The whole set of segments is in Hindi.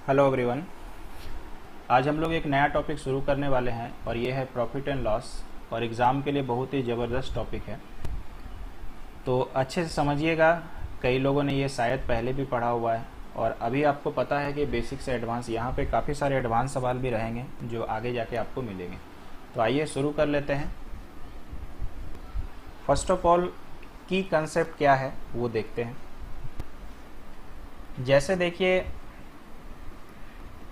Hello everyone. आज हम लोग एक नया टॉपिक शुरू करने वाले हैं और ये है प्रॉफिट एंड लॉस, और एग्ज़ाम के लिए बहुत ही ज़बरदस्त टॉपिक है। तो अच्छे से समझिएगा। कई लोगों ने ये शायद पहले भी पढ़ा हुआ है और अभी आपको पता है कि बेसिक से एडवांस यहाँ पे काफ़ी सारे एडवांस सवाल भी रहेंगे जो आगे जाके आपको मिलेंगे। तो आइए शुरू कर लेते हैं। फर्स्ट ऑफ ऑल की कंसेप्ट क्या है वो देखते हैं। जैसे देखिए,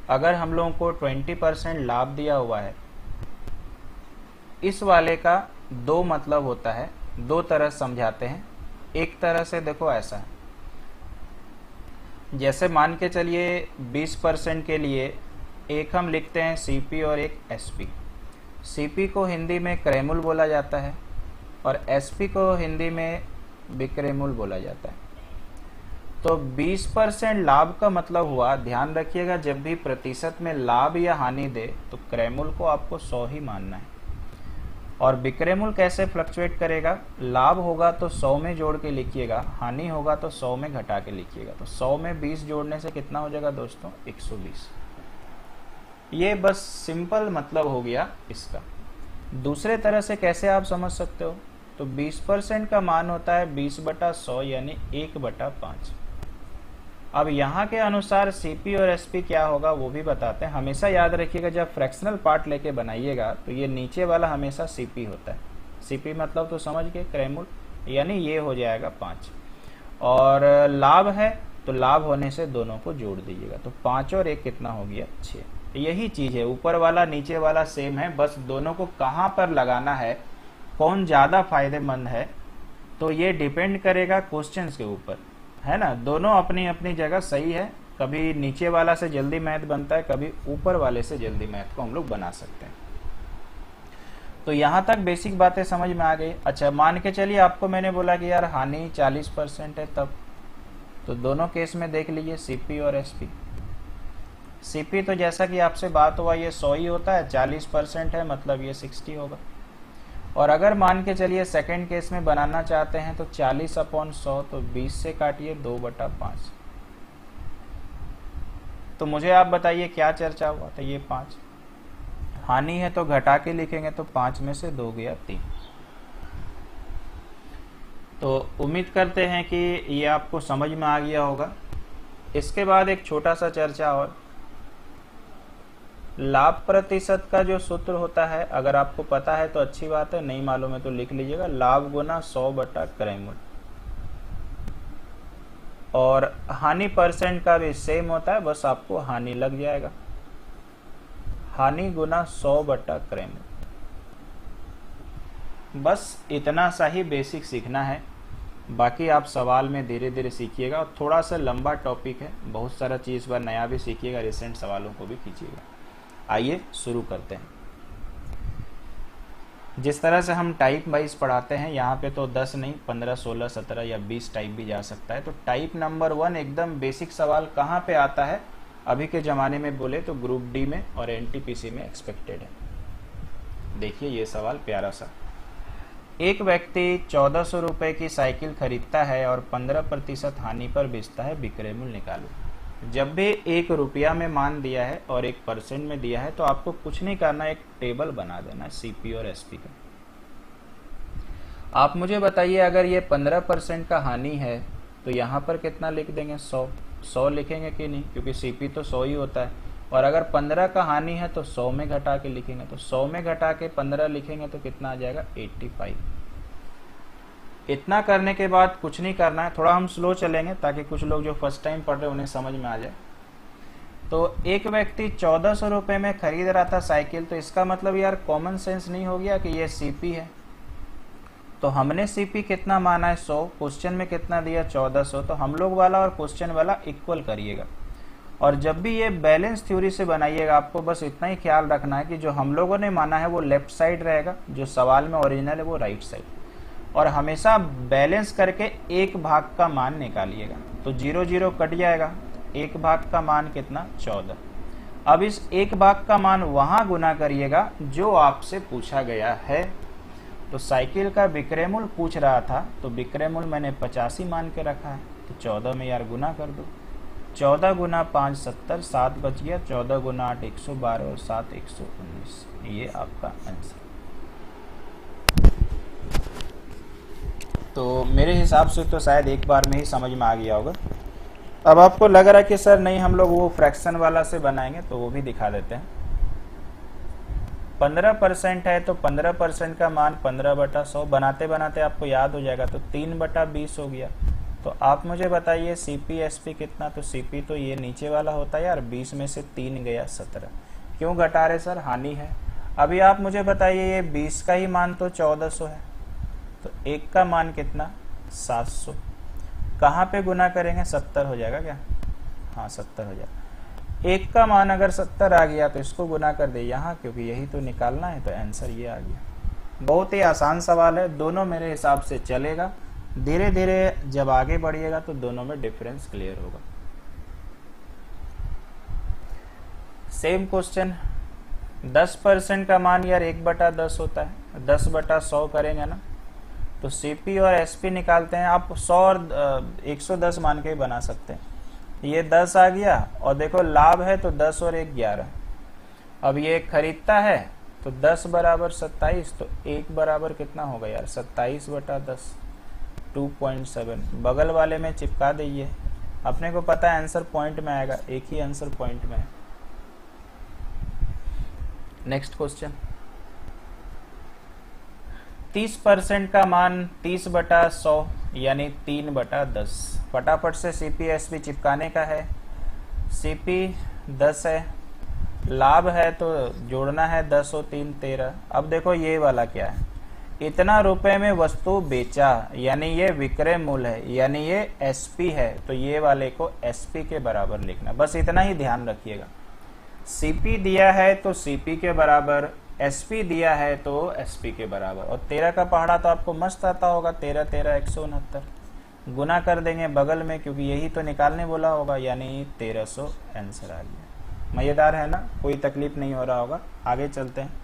अगर हम लोगों को 20% लाभ दिया हुआ है, इस वाले का दो मतलब होता है, दो तरह समझाते हैं। एक तरह से देखो ऐसा है, जैसे मान के चलिए 20% के लिए एक हम लिखते हैं सीपी और एक एसपी। सीपी को हिंदी में क्रैमुल बोला जाता है और एसपी को हिंदी में बिक्रेमुल बोला जाता है। तो 20% लाभ का मतलब हुआ, ध्यान रखिएगा, जब भी प्रतिशत में लाभ या हानि दे तो क्रैमुल को आपको 100 ही मानना है। और बिक्रेमुल कैसे फ्लक्चुएट करेगा? लाभ होगा तो 100 में जोड़ के लिखिएगा, हानि होगा तो 100 में घटा के लिखिएगा। तो 100 में 20 जोड़ने से कितना हो जाएगा दोस्तों? 120। ये बस सिंपल मतलब हो गया इसका। दूसरे तरह से कैसे आप समझ सकते हो? तो 20% का मान होता है 20/100 यानी 1/5। अब यहाँ के अनुसार सीपी और एसपी क्या होगा वो भी बताते हैं। हमेशा याद रखिएगा, जब फ्रैक्शनल पार्ट लेके बनाइएगा तो ये नीचे वाला हमेशा सीपी होता है। सीपी मतलब तो समझ गए, क्रैमुल, यानी ये हो जाएगा 5। और लाभ है तो लाभ होने से दोनों को जोड़ दीजिएगा, तो 5 और 1 कितना हो गया? 6। यही चीज है, ऊपर वाला नीचे वाला सेम है, बस दोनों को कहाँ पर लगाना है, कौन ज्यादा फायदेमंद है, तो ये डिपेंड करेगा क्वेश्चंस के ऊपर, है ना। दोनों अपनी अपनी जगह सही है। कभी नीचे वाला से जल्दी मैथ बनता है, कभी ऊपर वाले से जल्दी मैथ को हम लोग बना सकते हैं। तो यहाँ तक बेसिक बातें समझ में आ गई। अच्छा, मान के चलिए आपको मैंने बोला कि यार हानि 40% है, तब तो दोनों केस में देख लीजिए सीपी और एसपी। सीपी तो जैसा कि आपसे बात हुआ ये 100 ही होता है, 40% है मतलब ये 60 होगा। और अगर मान के चलिए सेकंड केस में बनाना चाहते हैं तो 40/100, तो 20 से काटिए 2/5। तो मुझे आप बताइए क्या चर्चा हुआ था? ये 5 हानि है तो घटा के लिखेंगे, तो 5 में से 2 गया 3। तो उम्मीद करते हैं कि ये आपको समझ में आ गया होगा। इसके बाद एक छोटा सा चर्चा और, लाभ प्रतिशत का जो सूत्र होता है, अगर आपको पता है तो अच्छी बात है, नहीं मालूम है तो लिख लीजिएगा, लाभ गुना 100/क्रैमुल। और हानि परसेंट का भी सेम होता है, बस आपको हानि लग जाएगा, हानि गुना 100/क्रैमुल। बस इतना सा ही बेसिक सीखना है, बाकी आप सवाल में धीरे धीरे सीखिएगा। और थोड़ा सा लंबा टॉपिक है, बहुत सारा चीज़ पर नया भी सीखिएगा, रिसेंट सवालों को भी कीजिएगा। आइए शुरू करते हैं। जिस तरह से हम टाइप वाइज पढ़ाते हैं, यहाँ पे तो 10 नहीं 15, 16, 17 या 20 टाइप भी जा सकता है। तो टाइप नंबर 1 एकदम बेसिक सवाल कहाँ पे आता है अभी के ज़माने में बोले तो ग्रुप डी में और एनटीपीसी में एक्सपेक्टेड है। देखिए ये सवाल प्यारा सा। एक व्यक्ति 1400 रुपये की साइकिल खरीदता है और 15% हानि पर बेचता है, बिक्रेमुल निकालो। जब भी 1 रुपया में मान दिया है और 1% में दिया है तो आपको कुछ नहीं करना, एक टेबल बना देना है सीपी और एसपी का। आप मुझे बताइए, अगर ये 15% का हानि है तो यहाँ पर कितना लिख देंगे? 100 लिखेंगे कि नहीं, क्योंकि सीपी तो 100 ही होता है। और अगर 15 का हानि है तो 100 में घटा के लिखेंगे, तो 100 में घटा के 15 लिखेंगे तो कितना आ जाएगा? 85। इतना करने के बाद कुछ नहीं करना है, थोड़ा हम स्लो चलेंगे ताकि कुछ लोग जो फर्स्ट टाइम पढ़ रहे हैं उन्हें समझ में आ जाए। तो एक व्यक्ति 1400 रुपये में खरीद रहा था साइकिल, तो इसका मतलब यार कॉमन सेंस नहीं हो गया कि ये सीपी है। तो हमने सीपी कितना माना है? 100। क्वेश्चन में कितना दिया? 1400। तो हम लोग वाला और क्वेश्चन वाला इक्वल करिएगा। और जब भी ये बैलेंस थ्योरी से बनाइएगा, आपको बस इतना ही ख्याल रखना है कि जो हम लोगों ने माना है वो लेफ्ट साइड रहेगा, जो सवाल में ओरिजिनल है वो राइट साइड। और हमेशा बैलेंस करके 1 भाग का मान निकालिएगा, तो 0 0 कट जाएगा। 1 भाग का मान कितना? 14। अब इस 1 भाग का मान वहां गुना करिएगा जो आपसे पूछा गया है। तो साइकिल का बिक्रेमुल पूछ रहा था, तो बिक्रेमुल मैंने 85 मान के रखा है, तो 14 में यार गुना कर दो। 14 गुना 5 70, 7 बच गया, 14 गुना 8 112 और 7 119, ये आपका आंसर। तो मेरे हिसाब से तो शायद एक बार में ही समझ में आ गया होगा। अब आपको लग रहा है कि सर नहीं हम लोग वो फ्रैक्शन वाला से बनाएंगे, तो वो भी दिखा देते हैं। 15% है तो 15% का मान 15/100, बनाते बनाते आपको याद हो जाएगा, तो 3/20 हो गया। तो आप मुझे बताइए सीपी एसपी कितना, तो सीपी तो ये नीचे वाला होता है यार, 20 में से 3 गया 17। क्यों घटा रहे सर, हानि है। अभी आप मुझे बताइए ये 20 का ही मान तो 1400 है, तो 1 का मान कितना 700, कहाँ पे गुना करेंगे 70 हो जाएगा क्या, हाँ 70 हो जाएगा। 1 का मान अगर 70 आ गया तो इसको गुना कर दे यहाँ, क्योंकि यही तो निकालना है, तो आंसर ये आ गया। बहुत ही आसान सवाल है, दोनों मेरे हिसाब से चलेगा। धीरे धीरे जब आगे बढ़िएगा तो दोनों में डिफरेंस क्लियर होगा। सेम क्वेश्चन, 10% का मान यार 1/10 होता है, 10/100 करेंगे ना, तो सीपी और एसपी निकालते हैं। आप 100 और 110 मान के ही बना सकते हैं। ये 10 आ गया, और देखो लाभ है तो 10 और 1 11। अब ये खरीदता है तो 10 बराबर 27, तो 1 बराबर कितना होगा यार 27/10, 2.7। बगल वाले में चिपका दीजिए, अपने को पता है आंसर पॉइंट में आएगा, एक ही आंसर पॉइंट में है। नेक्स्ट क्वेश्चन, 30% का मान 30/100 यानी 3/10। फटाफट से सीपी एसपी चिपकाने का है। सीपी 10 है, लाभ है तो जोड़ना है 10 और 3 13। अब देखो ये वाला क्या है, इतना रुपए में वस्तु बेचा, यानी ये विक्रय मूल्य है, यानी ये एसपी है, तो ये वाले को एसपी के बराबर लिखना, बस इतना ही ध्यान रखिएगा। सीपी दिया है तो सीपी के बराबर, एसपी दिया है तो एसपी के बराबर। और 13 का पहाड़ा तो आपको मस्त आता होगा, 13 13 169, गुना कर देंगे बगल में, क्योंकि यही तो निकालने बोला होगा, यानी 1300 आंसर आ गया। मजेदार है ना, कोई तकलीफ नहीं हो रहा होगा। आगे चलते हैं।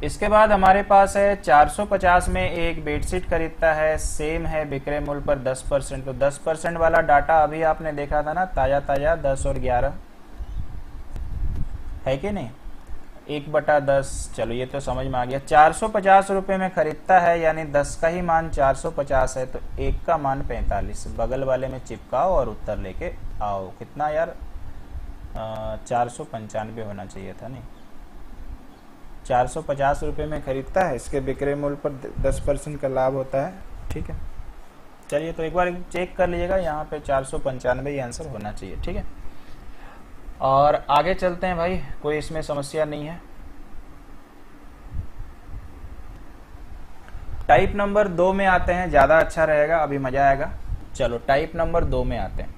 इसके बाद हमारे पास है 450 में एक बेडशीट खरीदता है, सेम है विक्रय मूल्य पर 10%। तो 10% वाला डाटा अभी आपने देखा था ना, ताजा ताजा 10 और 11 है कि नहीं, 1/10। चलो ये तो समझ में आ गया। 450 रुपए में खरीदता है, यानी 10 का ही मान 450 है, तो 1 का मान 45। बगल वाले में चिपकाओ और उत्तर लेके आओ। कितना यार 495 होना चाहिए था, नहीं 450 रुपए में खरीदता है, इसके विक्रय मूल्य पर 10% का लाभ होता है। ठीक है, चलिए तो एक बार चेक कर लीजिएगा, यहाँ पे 495 आंसर होना चाहिए। ठीक है, और आगे चलते हैं भाई, कोई इसमें समस्या नहीं है। टाइप नंबर 2 में आते हैं, ज्यादा अच्छा रहेगा, अभी मजा आएगा। चलो टाइप नंबर 2 में आते हैं।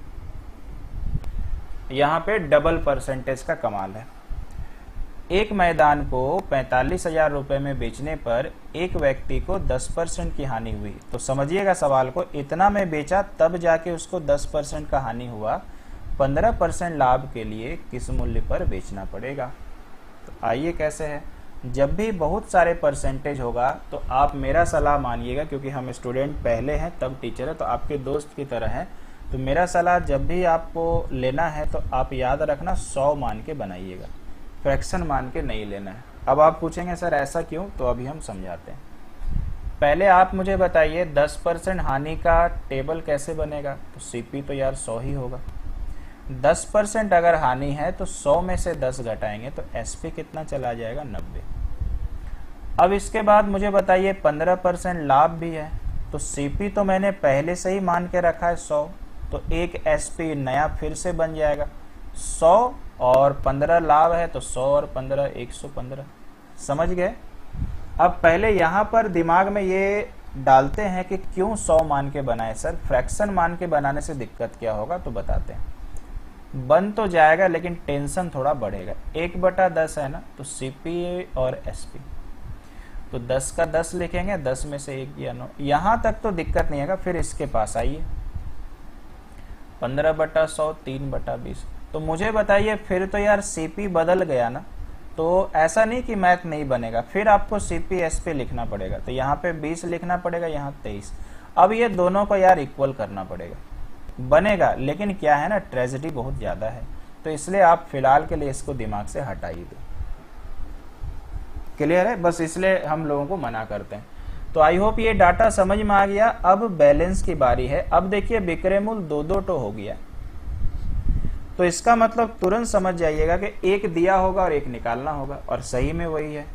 यहाँ पे डबल परसेंटेज का कमाल है। एक मैदान को 45,000 रुपए में बेचने पर एक व्यक्ति को 10% की हानि हुई। तो समझिएगा सवाल को, इतना में बेचा तब जाके उसको 10% का हानि हुआ, 15% लाभ के लिए किस मूल्य पर बेचना पड़ेगा। तो आइए कैसे है, जब भी बहुत सारे परसेंटेज होगा तो आप मेरा सलाह मानिएगा, क्योंकि हम स्टूडेंट पहले हैं तब टीचर है, तो आपके दोस्त की तरह है। तो मेरा सलाह, जब भी आपको लेना है तो आप याद रखना 100 मान के बनाइएगा, फ्रैक्शन मान के नहीं लेना है। अब आप पूछेंगे सर ऐसा क्यों, तो अभी हम समझाते हैं। पहले आप मुझे बताइए 10% हानि का टेबल कैसे बनेगा। तो सीपी तो यार 100 ही होगा। 10% अगर हानि है तो 100 में से 10 घटाएंगे तो एसपी कितना चला जाएगा 90। अब इसके बाद मुझे बताइए 15% लाभ भी है, तो सीपी तो मैंने पहले से ही मान के रखा है 100, तो एक एसपी नया फिर से बन जाएगा 100, और 15 लाभ है तो 100 और 15 115। समझ गए। अब पहले यहाँ पर दिमाग में ये डालते हैं कि क्यों 100 मान के बनाए सर, फ्रैक्शन मान के बनाने से दिक्कत क्या होगा, तो बताते हैं। बन तो जाएगा लेकिन टेंशन थोड़ा बढ़ेगा। 1/10 है ना, तो सीपी और एसपी, तो 10 का 10 लिखेंगे, 10 में से 1 या 9, यहाँ तक तो दिक्कत नहीं है। फिर इसके पास आइए 15/100 3/20। तो मुझे बताइए फिर तो यार सीपी बदल गया ना, तो ऐसा नहीं कि मैथ नहीं बनेगा, फिर आपको सीपी एसपी लिखना पड़ेगा। तो यहाँ पे 20 लिखना पड़ेगा, यहाँ 23। अब ये दोनों को यार इक्वल करना पड़ेगा, बनेगा, लेकिन क्या है ना, ट्रेजेडी बहुत ज्यादा है, तो इसलिए आप फिलहाल के लिए इसको दिमाग से हटाइए दो। क्लियर है? बस इसलिए हम लोगों को मना करते हैं। तो आई होप ये डाटा समझ में आ गया। अब बैलेंस की बारी है। अब देखिए विक्रय मूल्य 2-2 टो हो गया, तो इसका मतलब तुरंत समझ जाइएगा कि एक दिया होगा और एक निकालना होगा, और सही में वही है।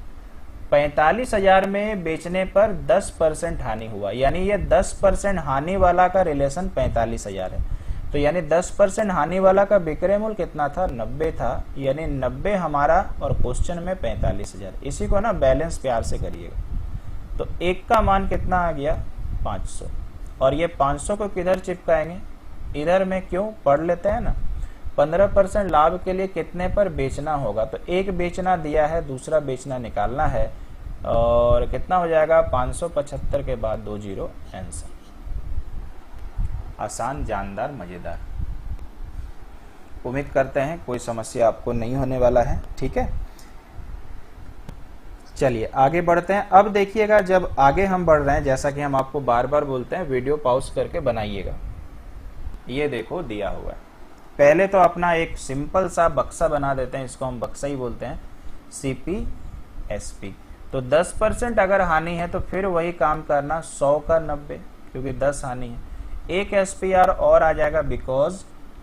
45,000 में बेचने पर 10% हानि हुआ, यानी ये 10% हानि वाला का रिलेशन 45,000 है। तो यानी 10% हानि वाला का विक्रय मूल्य कितना था? 90 था, यानी 90 हमारा, और क्वेश्चन में 45,000। इसी को ना बैलेंस प्यार से करिएगा। तो एक का मान कितना आ गया? 500, और ये 500 को किधर चिपकाएंगे? इधर में। क्यों? पढ़ लेते हैं ना। 15% लाभ के लिए कितने पर बेचना होगा? तो एक बेचना दिया है, दूसरा बेचना निकालना है, और कितना हो जाएगा? 575 के बाद 2 जीरो आंसर। आसान, जानदार, मजेदार। उम्मीद करते हैं कोई समस्या आपको नहीं होने वाला है। ठीक है, चलिए आगे बढ़ते हैं। अब देखिएगा, जब आगे हम बढ़ रहे हैं, जैसा कि हम आपको बार बार बोलते हैं, वीडियो पॉज करके बनाइएगा। ये देखो दिया हुआ है। पहले तो अपना एक सिंपल सा बक्सा बना देते हैं, इसको हम बक्सा ही बोलते हैं, सीपी एसपी। तो 10% अगर हानि है तो फिर वही काम करना, 100 का 90, क्योंकि 10 हानि है। एक एसपीआर और आ जाएगा, बिकॉज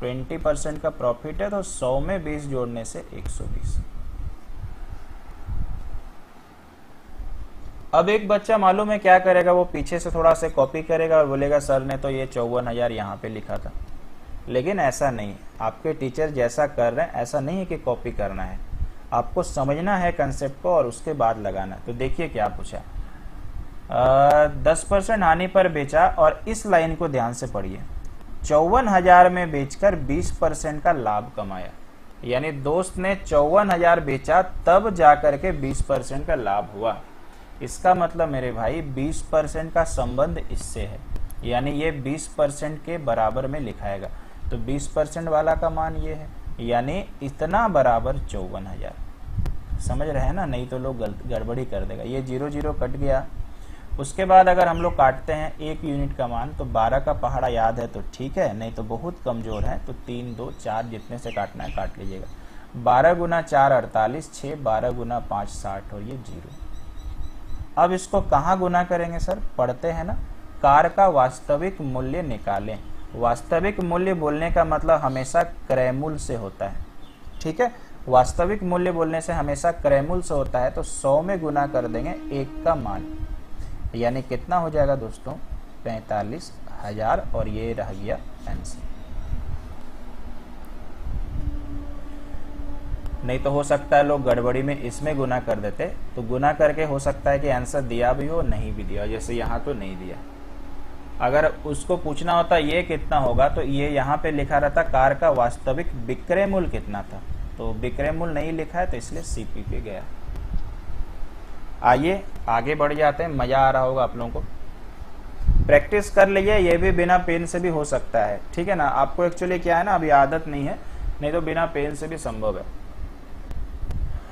20% का प्रॉफिट है, तो 100 में 20 जोड़ने से 120। अब एक बच्चा मालूम है क्या करेगा? वो पीछे से थोड़ा सा कॉपी करेगा और बोलेगा सर ने तो ये 54,000 यहाँ पे लिखा था। लेकिन ऐसा नहीं है, आपके टीचर जैसा कर रहे हैं ऐसा नहीं है कि कॉपी करना है, आपको समझना है कंसेप्ट को और उसके बाद लगाना। तो देखिए क्या पूछा, 10% हानि पर बेचा, और इस लाइन को ध्यान से पढ़िए, 54,000 में बेचकर 20% का लाभ कमाया। यानी दोस्त ने 54,000 बेचा, तब जाकर के 20% का लाभ हुआ। इसका मतलब मेरे भाई 20% का संबंध इससे है, यानी ये 20% के बराबर में लिखाएगा। तो 20% वाला का मान ये है, यानी इतना बराबर 54,000। समझ रहे हैं ना? नहीं तो लोग गड़बड़ी कर देगा। ये 0 0 कट गया। उसके बाद अगर हम लोग काटते हैं 1 यूनिट का मान, तो 12 का पहाड़ा याद है तो ठीक है, नहीं तो बहुत कमजोर है, तो 3 2 4 जितने से काटना है काट लीजिएगा। 12 गुना 4 48, 6 12 गुना 5 60, और ये 0। अब इसको कहाँ गुना करेंगे सर? पढ़ते हैं ना, कार का वास्तविक मूल्य निकालें। वास्तविक मूल्य बोलने का मतलब हमेशा क्रय मूल्य से होता है। ठीक है, वास्तविक मूल्य बोलने से हमेशा क्रय मूल्य से होता है। तो 100 में गुना कर देंगे 1 का मान, यानी कितना हो जाएगा दोस्तों? 45,000, और ये रह गया आंसर। नहीं तो हो सकता है लोग गड़बड़ी में इसमें गुना कर देते, तो गुना करके हो सकता है कि आंसर दिया भी हो, नहीं भी दिया, जैसे यहाँ तो नहीं दिया। अगर उसको पूछना होता ये कितना होगा, तो ये यहाँ पे लिखा रहता कार का वास्तविक विक्रय मूल्य कितना था, तो विक्रय मूल्य नहीं लिखा है, तो इसलिए सीपी पे गया। आइए आगे बढ़ जाते हैं, मजा आ रहा होगा आप लोगों को। प्रैक्टिस कर लीजिए, ये भी बिना पेन से भी हो सकता है। ठीक है ना? आपको एक्चुअली क्या है ना, अभी आदत नहीं है, नहीं तो बिना पेन से भी संभव है।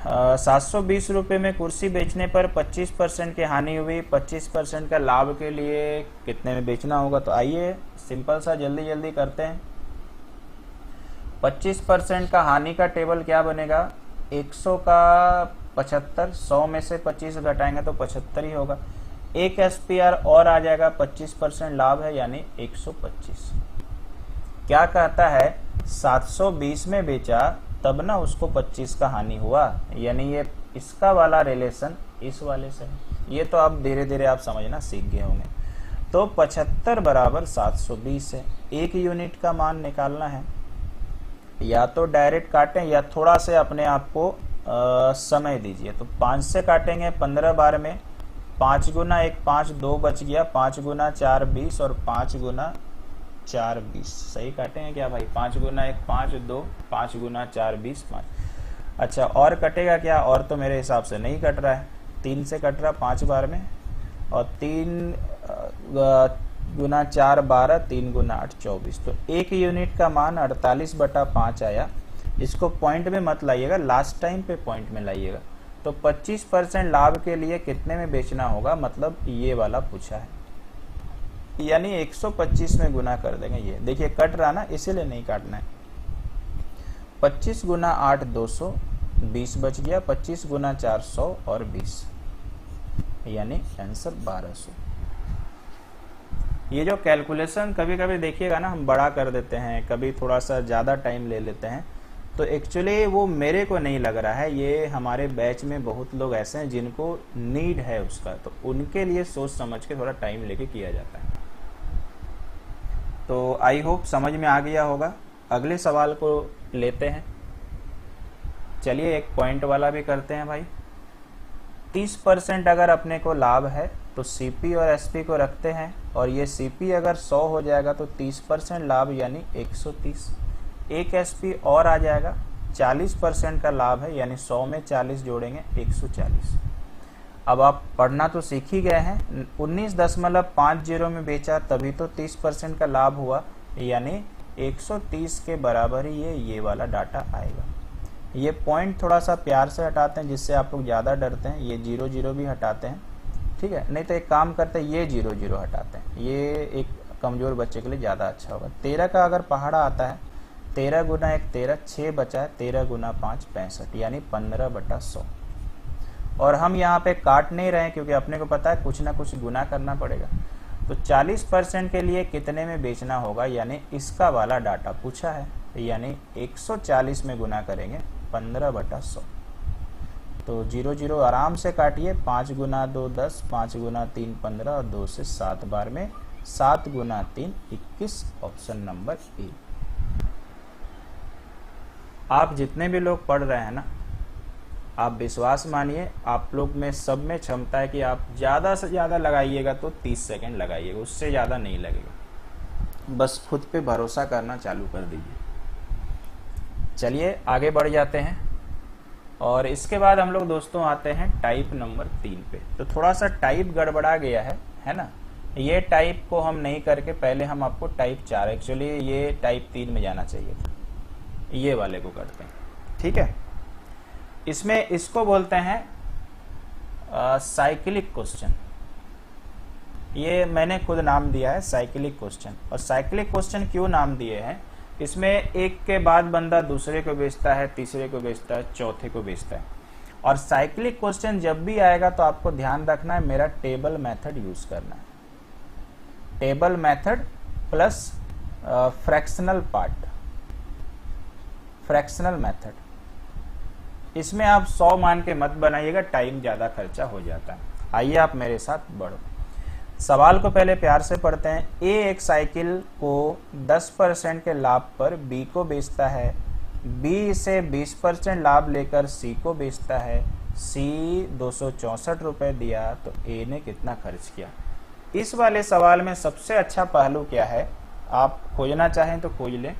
720 रुपये में कुर्सी बेचने पर 25% की हानि हुई, 25% का लाभ के लिए कितने में बेचना होगा? तो आइए सिंपल सा जल्दी जल्दी करते हैं। 25% का हानि का टेबल क्या बनेगा? 100 का 75, 100 में से 25 घटाएंगे तो 75 ही होगा। एक एसपीआर और आ जाएगा, 25% लाभ है, यानी 125। क्या कहता है? 720 में बेचा, तब ना उसको 25 का हानि हुआ, यानी ये इसका वाला रिलेशन इस वाले से है। ये तो अब धीरे धीरे आप समझना सीख गए होंगे। तो 75 बराबर 720 है। 1 यूनिट का मान निकालना है, या तो डायरेक्ट काटें या थोड़ा से अपने आप को समय दीजिए। तो 5 से काटेंगे 15 बार में, 5 गुना 1 5, 2 बच गया, 5 गुना 4 20, और 5 गुना 4 20। सही काटे हैं क्या भाई? 5 गुना 1 5, 2, 5 गुना 4 20, 5। अच्छा, और कटेगा क्या? और तो मेरे हिसाब से नहीं कट रहा है। 3 से कट रहा 5 बार में, और 3 गुना 4 12, 3 गुना 8 24। तो 1 यूनिट का मान 48/5 आया। इसको पॉइंट में मत लाइएगा, लास्ट टाइम पे पॉइंट में लाइएगा। तो 25% लाभ के लिए कितने में बेचना होगा, मतलब ये वाला पूछा है। यानी 125 में गुना कर देंगे। ये देखिए कट रहा ना, इसीलिए नहीं काटना है। 25 गुना 8 200, 20 बच गया। 25 गुना 4 100 और 20, यानी आंसर 1200। ये जो कैलकुलेशन कभी कभी देखिएगा ना, हम बड़ा कर देते हैं, कभी थोड़ा सा ज़्यादा टाइम ले लेते हैं, तो एक्चुअली वो मेरे को नहीं लग रहा है, ये हमारे बैच में बहुत लोग ऐसे हैं जिनको नीड है उसका, तो उनके लिए सोच समझ के थोड़ा टाइम लेके किया जाता है। तो आई होप समझ में आ गया होगा। अगले सवाल को लेते हैं। चलिए एक पॉइंट वाला भी करते हैं भाई। 30% अगर अपने को लाभ है तो सीपी और एसपी को रखते हैं, और ये सीपी अगर 100 हो जाएगा तो 30% लाभ यानी 130। एक एसपी और आ जाएगा, 40% का लाभ है, यानी 100 में 40 जोड़ेंगे 140। अब आप पढ़ना तो सीख ही गए हैं। 19.50 में बेचा तभी तो 30% का लाभ हुआ, यानी 130 के बराबर ही ये वाला डाटा आएगा। ये पॉइंट थोड़ा सा प्यार से हटाते हैं, जिससे आप लोग ज़्यादा डरते हैं। ये 0 0 भी हटाते हैं, ठीक है, नहीं तो एक काम करते हैं, ये 0 0 हटाते हैं। ये एक कमज़ोर बच्चे के लिए ज़्यादा अच्छा होगा। 13 का अगर पहाड़ा आता है, 13 गुना 1 13, 6 बचा है, 13 गुना 5 65, यानी 15/100। और हम यहाँ पे काट नहीं रहे हैं क्योंकि अपने को पता है कुछ ना कुछ गुना करना पड़ेगा। तो 40% के लिए कितने में बेचना होगा, यानी इसका वाला डाटा पूछा है, यानी 140 में गुना करेंगे 15/100। तो 0 0 आराम से काटिए। 5 गुना 2 10, 5 गुना 3 15 और 2 से 7 बार में 7 गुना 3 21, ऑप्शन नंबर ए। आप जितने भी लोग पढ़ रहे हैं ना, आप विश्वास मानिए, आप लोग में सब में क्षमता है कि आप ज़्यादा से ज़्यादा लगाइएगा तो 30 सेकंड लगाइएगा, उससे ज़्यादा नहीं लगेगा। बस खुद पे भरोसा करना चालू कर दीजिए। चलिए आगे बढ़ जाते हैं, और इसके बाद हम लोग दोस्तों आते हैं टाइप नंबर 3 पे। तो थोड़ा सा टाइप गड़बड़ा गया है ना। ये टाइप को हम नहीं करके पहले हम आपको टाइप 4, एक्चुअली ये टाइप 3 में जाना चाहिए था, ये वाले को करते हैं, ठीक है। इसमें इसको बोलते हैं साइक्लिक क्वेश्चन। ये मैंने खुद नाम दिया है साइक्लिक क्वेश्चन। और साइक्लिक क्वेश्चन क्यों नाम दिए हैं, इसमें एक के बाद बंदा दूसरे को बेचता है, तीसरे को बेचता है, चौथे को बेचता है। और साइक्लिक क्वेश्चन जब भी आएगा तो आपको ध्यान रखना है, मेरा टेबल मेथड यूज करना है। Table method plus fractional part, fractional method. इसमें आप 100 मान के मत बनाइएगा, टाइम ज़्यादा खर्चा हो जाता है। आइए आप मेरे साथ बढ़ो। सवाल को पहले प्यार से पढ़ते हैं। ए एक साइकिल को 10% के लाभ पर बी को बेचता है, बी इसे 20% लाभ लेकर सी को बेचता है, सी 264 रुपये दिया, तो ए ने कितना खर्च किया। इस वाले सवाल में सबसे अच्छा पहलू क्या है, आप खोजना चाहें तो खोज लें।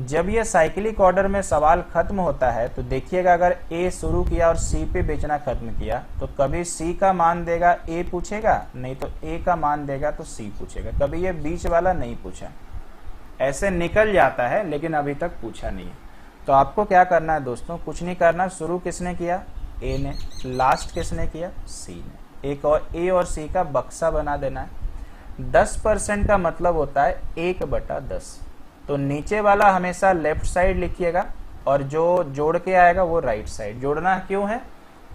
जब ये साइक्लिक ऑर्डर में सवाल खत्म होता है तो देखिएगा, अगर ए शुरू किया और सी पे बेचना खत्म किया तो कभी सी का मान देगा ए पूछेगा, नहीं तो ए का मान देगा तो सी पूछेगा। कभी ये बीच वाला नहीं पूछा, ऐसे निकल जाता है लेकिन अभी तक पूछा नहीं है। तो आपको क्या करना है दोस्तों, कुछ नहीं करना। शुरू किसने किया, ए ने, लास्ट किसने किया, सी ने। एक और ए और सी का बक्सा बना देना है। 10% का मतलब होता है 1/10। तो नीचे वाला हमेशा लेफ्ट साइड लिखिएगा और जो जोड़ के आएगा वो राइट साइड। जोड़ना क्यों है,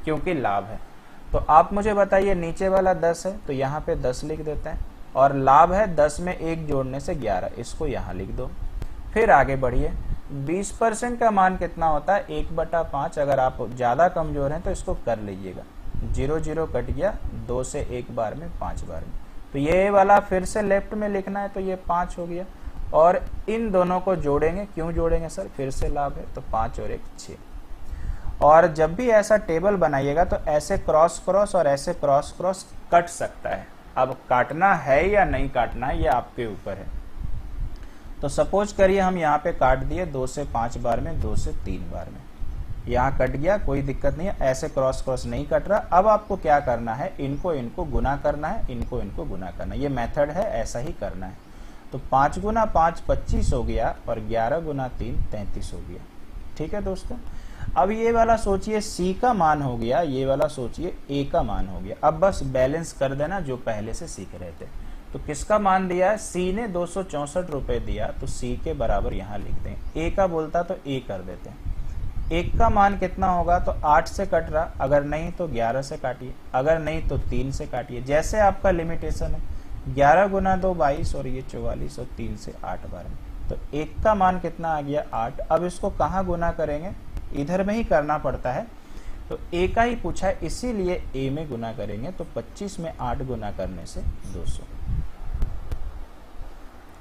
क्योंकि लाभ है। तो आप मुझे बताइए, नीचे वाला 10 है तो यहाँ पे 10 लिख देते हैं, और लाभ है 10 में 1 जोड़ने से 11, इसको यहाँ लिख दो। फिर आगे बढ़िए। 20% का मान कितना होता है, 1/5। अगर आप ज़्यादा कमजोर हैं तो इसको कर लीजिएगा। 0 0 कट गया, 2 से 1 बार में 5 बार में, तो ये वाला फिर से लेफ्ट में लिखना है, तो ये 5 हो गया। और इन दोनों को जोड़ेंगे, क्यों जोड़ेंगे सर, फिर से लाभ है, तो 5 और 1 6। और जब भी ऐसा टेबल बनाइएगा तो ऐसे क्रॉस क्रॉस और ऐसे क्रॉस क्रॉस कट सकता है। अब काटना है या नहीं काटना है ये आपके ऊपर है। तो सपोज करिए हम यहाँ पे काट दिए 2 से 5 बार में, 2 से 3 बार में, यहाँ कट गया, कोई दिक्कत नहीं है। ऐसे क्रॉस क्रॉस नहीं कट रहा। अब आपको क्या करना है, इनको इनको गुना करना है, इनको इनको गुना करना है। ये मेथड है, ऐसा ही करना है। तो 5 गुना 5 25 हो गया, और 11 गुना 3 33 हो गया। ठीक है दोस्तों। अब ये वाला सोचिए C का मान हो गया, ये वाला सोचिए A का मान हो गया। अब बस बैलेंस कर देना जो पहले से सीख रहे थे। तो किसका मान दिया है, सी ने 264 रुपए दिया, तो सी के बराबर यहाँ लिखते हैं। ए का बोलता तो ए कर देते हैं। एक का मान कितना होगा, तो 8 से कट रहा, अगर नहीं तो 11 से काटिए, अगर नहीं तो 3 से काटिए, जैसे आपका लिमिटेशन है। 11 गुना 2 22 और ये 44 और 3 से 8 बार में, तो एक का मान कितना आ गया 8। अब इसको कहाँ गुना करेंगे, इधर में ही करना पड़ता है, तो ए का ही पूछा है इसीलिए ए में गुना करेंगे। तो 25 में 8 गुना करने से 200।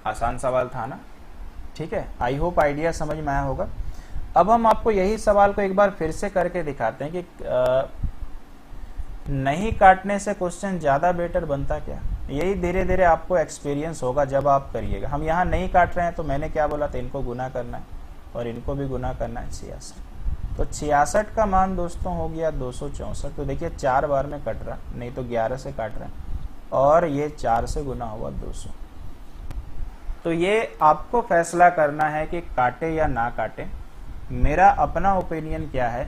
आसान सवाल था ना, ठीक है। आई होप आइडिया समझ में आया होगा। अब हम आपको यही सवाल को एक बार फिर से करके दिखाते हैं कि नहीं काटने से क्वेश्चन ज्यादा बेटर बनता क्या। यही धीरे धीरे आपको एक्सपीरियंस होगा जब आप करिएगा। हम यहाँ नहीं काट रहे हैं, तो मैंने क्या बोला था, इनको गुना करना है और इनको भी गुना करना है 66। तो 66 का मान दोस्तों हो गया 264। तो देखिए 4 बार में कट रहा, नहीं तो 11 से काट रहा है, और ये 4 से गुना हुआ 200। तो ये आपको फैसला करना है कि काटे या ना काटे। मेरा अपना ओपिनियन क्या है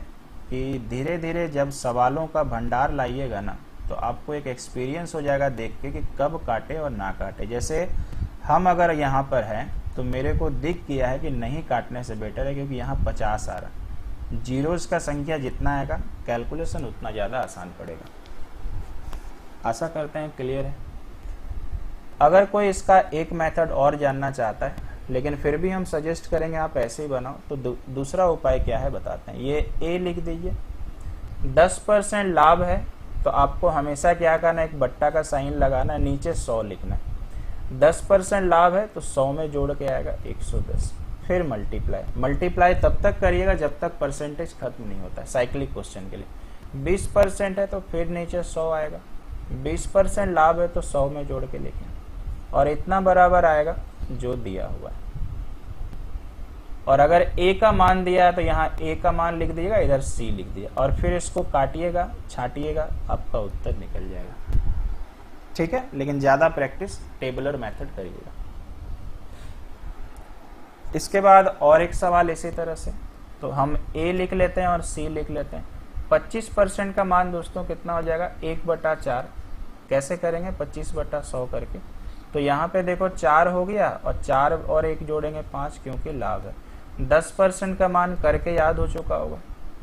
कि धीरे धीरे जब सवालों का भंडार लाइएगा ना, तो आपको एक एक्सपीरियंस हो जाएगा देख के कि कब काटे और ना काटे। जैसे हम अगर यहाँ पर हैं, तो मेरे को दिख गया है कि नहीं काटने से बेटर है, क्योंकि यहाँ 50 आ रहा। जीरोस का संख्या जितना आएगा कैलकुलेशन उतना ज़्यादा आसान पड़ेगा। आशा करते हैं क्लियर है। अगर कोई इसका एक मेथड और जानना चाहता है, लेकिन फिर भी हम सजेस्ट करेंगे आप ऐसे ही बनाओ, तो दूसरा उपाय क्या है बताते हैं। ये ए लिख दीजिए। 10% लाभ है, तो आपको हमेशा क्या करना है, एक बट्टा का साइन लगाना है, नीचे 100 लिखना है। 10% लाभ है तो 100 में जोड़ के आएगा 110, फिर मल्टीप्लाई तब तक करिएगा जब तक परसेंटेज खत्म नहीं होता है। साइक्लिक क्वेश्चन के लिए 20% है तो फिर नीचे 100 आएगा। 20% लाभ है तो 100 में जोड़ के लिखें, और इतना बराबर आएगा जो दिया हुआ है। और अगर ए का मान दिया है तो यहाँ ए का मान लिख दीजिएगा, इधर सी लिख दिया, और फिर इसको काटिएगा, छाटिएगा, आपका उत्तर निकल जाएगा। ठीक है, लेकिन ज्यादा प्रैक्टिस टेबुलर मेथड करिएगा। इसके बाद और एक सवाल इसी तरह से, तो हम ए लिख लेते हैं और सी लिख लेते हैं। 25% का मान दोस्तों कितना हो जाएगा, 1/4। कैसे करेंगे, 25/100 करके। तो यहाँ पे देखो 4 हो गया, और 4 और 1 जोड़ेंगे 5, क्योंकि लाभ है। 10% का मान करके याद हो चुका होगा,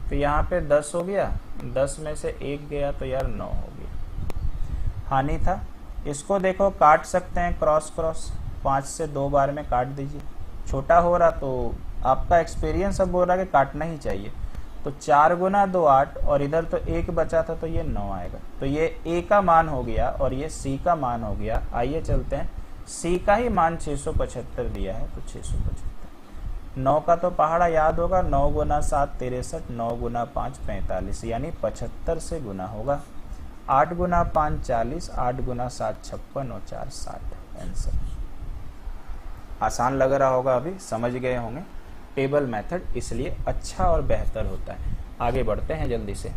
तो यहाँ पे 10 हो गया, 10 में से 1 गया तो यार 9 हो गया। हानि था। इसको देखो काट सकते हैं क्रॉस 5 से 2 बार में काट दीजिए। छोटा हो रहा तो आपका एक्सपीरियंस अब बोल रहा है कि काटना ही चाहिए। तो 4 गुना 2 8, और इधर तो 1 बचा था तो ये 9 आएगा। तो ये ए का मान हो गया और ये सी का मान हो गया। आइए चलते हैं, सी का ही मान 675 दिया है, तो 675। 9 का तो पहाड़ा याद होगा, 9 गुना 7 63, 9 गुना 5 45, यानी 75 से गुना होगा। 8 गुना 5 40, 8 गुना 7 56 और 4 60। आंसर आसान लग रहा होगा, अभी समझ गए होंगे। टेबल मेथड इसलिए अच्छा और बेहतर होता है। आगे बढ़ते हैं जल्दी से।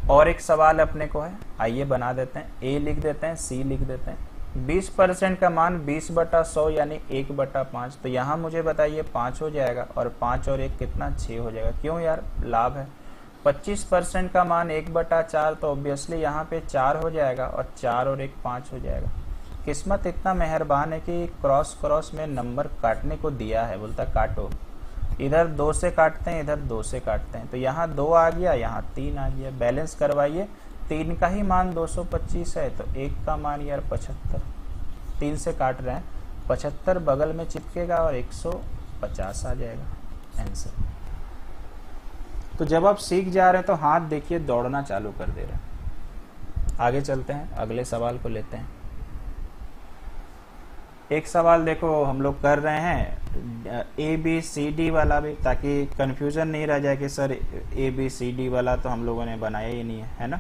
और एक सवाल अपने को है, आइए बना देते हैं। ए लिख देते हैं, सी लिख देते हैं। 20% का मान 20/100 यानी 1/5। तो यहाँ मुझे बताइए 5 हो जाएगा, और 5 और 1 कितना, 6 हो जाएगा। क्यों यार, लाभ है। 25% का मान 1/4, तो ऑब्वियसली यहाँ पे 4 हो जाएगा, और 4 और 1 5 हो जाएगा। किस्मत इतना मेहरबान है कि क्रॉस में नंबर काटने को दिया है, बोलता काटो। इधर 2 से काटते हैं, इधर 2 से काटते हैं, तो यहाँ 2 आ गया, यहाँ 3 आ गया। बैलेंस करवाइए। 3 का ही मान 225 है, तो 1 का मान यार 75। 3 से काट रहे हैं, 75 बगल में चिपकेगा और 150 आ जाएगा आंसर। तो जब आप सीख जा रहे हैं तो हाथ देखिए दौड़ना चालू कर दे रहे हैं। आगे चलते हैं, अगले सवाल को लेते हैं। एक सवाल देखो हम लोग कर रहे हैं ABCD वाला भी, ताकि कंफ्यूजन नहीं रह जाए कि सर ABCD वाला तो हम लोगों ने बनाया ही नहीं है ना।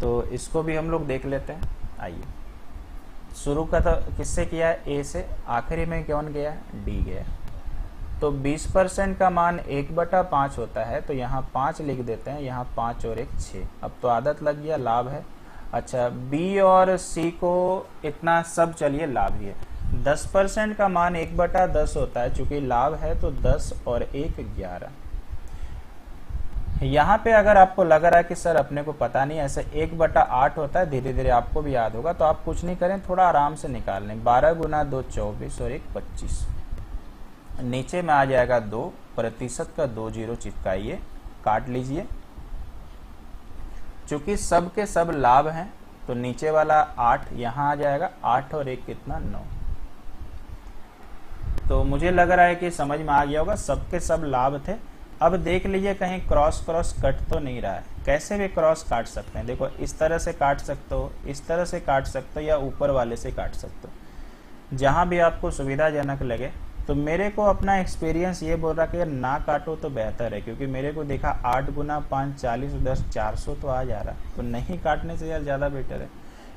तो इसको भी हम लोग देख लेते हैं। आइए, शुरू का तो किससे किया है, A से, आखिरी में कौन गया, D गया। तो 20% का मान 1/5 होता है, तो यहाँ 5 लिख देते हैं, यहाँ 5 और 1 6। अब तो आदत लग गया, लाभ है। अच्छा, बी और सी को इतना सब चलिए लाभ ही है। 10% का मान 1/10 होता है, चूंकि लाभ है तो 10 और 1 11। यहाँ पे अगर आपको लग रहा है कि सर अपने को पता नहीं, ऐसे 1/8 होता है, धीरे धीरे आपको भी याद होगा, तो आप कुछ नहीं करें, थोड़ा आराम से निकाल लें। 12 गुना 2 24 और 1 25। नीचे में आ जाएगा 2, प्रतिशत का 2 जीरो चिपकाइए, काट लीजिए। चूंकि सब के सब लाभ हैं तो नीचे वाला 8 यहाँ आ जाएगा, 8 और 1 कितना 9। तो मुझे लग रहा है कि समझ में आ गया होगा, सबके सब लाभ थे। अब देख लीजिए कहीं क्रॉस क्रॉस कट तो नहीं रहा है। कैसे भी क्रॉस काट सकते हैं, देखो इस तरह से काट सकते हो, इस तरह से काट सकते हो, या ऊपर वाले से काट सकते हो, जहां भी आपको सुविधाजनक लगे। तो मेरे को अपना एक्सपीरियंस ये बोल रहा कि अगर ना काटो तो बेहतर है, क्योंकि मेरे को देखा 8 गुना 5 40 10 400 तो आ जा रहा है, तो नहीं काटने से यार ज़्यादा बेटर है।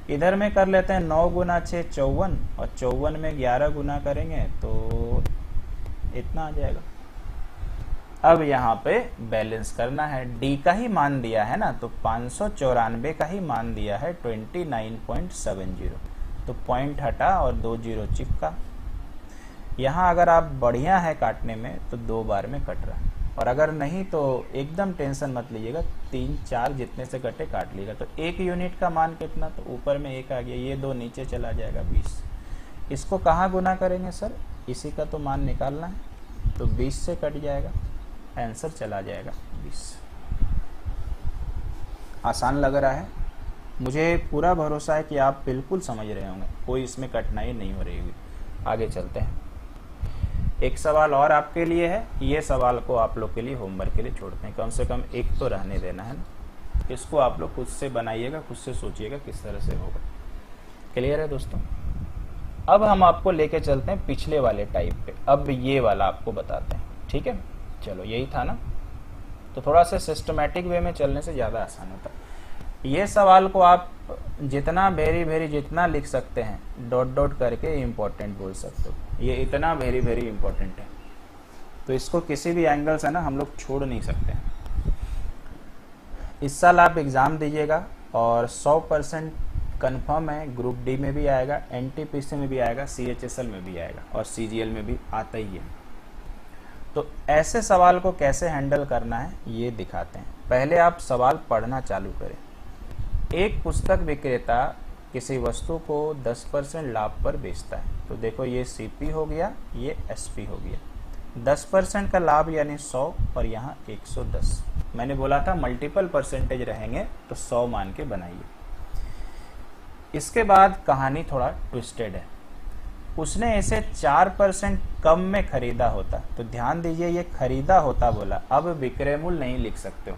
इधर में कर लेते हैं 9 गुना 6 54, और 54 में 11 गुना करेंगे तो इतना आ जाएगा। अब यहाँ पे बैलेंस करना है, डी का ही मान दिया है ना, तो 594 का ही मान दिया है 29.70, तो पॉइंट हटा और 2 जीरो चिपका। यहाँ अगर आप बढ़िया है काटने में तो 2 बार में कट रहा है, और अगर नहीं तो एकदम टेंशन मत लीजिएगा, 3 4 जितने से कटे काट लीजिएगा। तो 1 यूनिट का मान कितना, तो ऊपर में 1 आ गया, ये 2 नीचे चला जाएगा 20। इसको कहाँ गुना करेंगे सर, इसी का तो मान निकालना है, तो 20 से कट जाएगा, आंसर चला जाएगा 20। आसान लग रहा है, मुझे पूरा भरोसा है कि आप बिल्कुल समझ रहे होंगे, कोई इसमें कठिनाई नहीं हो रही होगी। आगे चलते हैं, एक सवाल और आपके लिए है, ये सवाल को आप लोग के लिए होमवर्क के लिए छोड़ते हैं, कम से कम एक तो रहने देना है ना। इसको आप लोग खुद से बनाइएगा, खुद से सोचिएगा किस तरह से होगा। क्लियर है दोस्तों? अब हम आपको लेके चलते हैं पिछले वाले टाइप पे, अब ये वाला आपको बताते हैं, ठीक है? चलो यही था ना, तो थोड़ा सा सिस्टमैटिक वे में चलने से ज़्यादा आसान होता है। ये सवाल को आप जितना वेरी जितना लिख सकते हैं, डॉट डॉट करके इम्पोर्टेंट बोल सकते हो, ये इतना वेरी इम्पोर्टेंट है, तो इसको किसी भी एंगल से ना हम लोग छोड़ नहीं सकते हैं। इस साल आप एग्ज़ाम दीजिएगा और 100% कन्फर्म है, ग्रुप डी में भी आएगा, एनटीपीसी में भी आएगा, सीएचएसएल में भी आएगा, और सीजीएल में भी आता ही है। तो ऐसे सवाल को कैसे हैंडल करना है ये दिखाते हैं। पहले आप सवाल पढ़ना चालू करें। एक पुस्तक विक्रेता किसी वस्तु को 10% लाभ पर बेचता है, तो देखो ये सीपी हो गया, ये एसपी हो गया। 10% का लाभ यानी 100, और यहाँ 110। मैंने बोला था मल्टीपल परसेंटेज रहेंगे तो 100 मान के बनाइए। इसके बाद कहानी थोड़ा ट्विस्टेड है, उसने इसे 4% कम में खरीदा होता, तो ध्यान दीजिए ये खरीदा होता बोला, अब विक्रय मूल्य नहीं लिख सकते हो।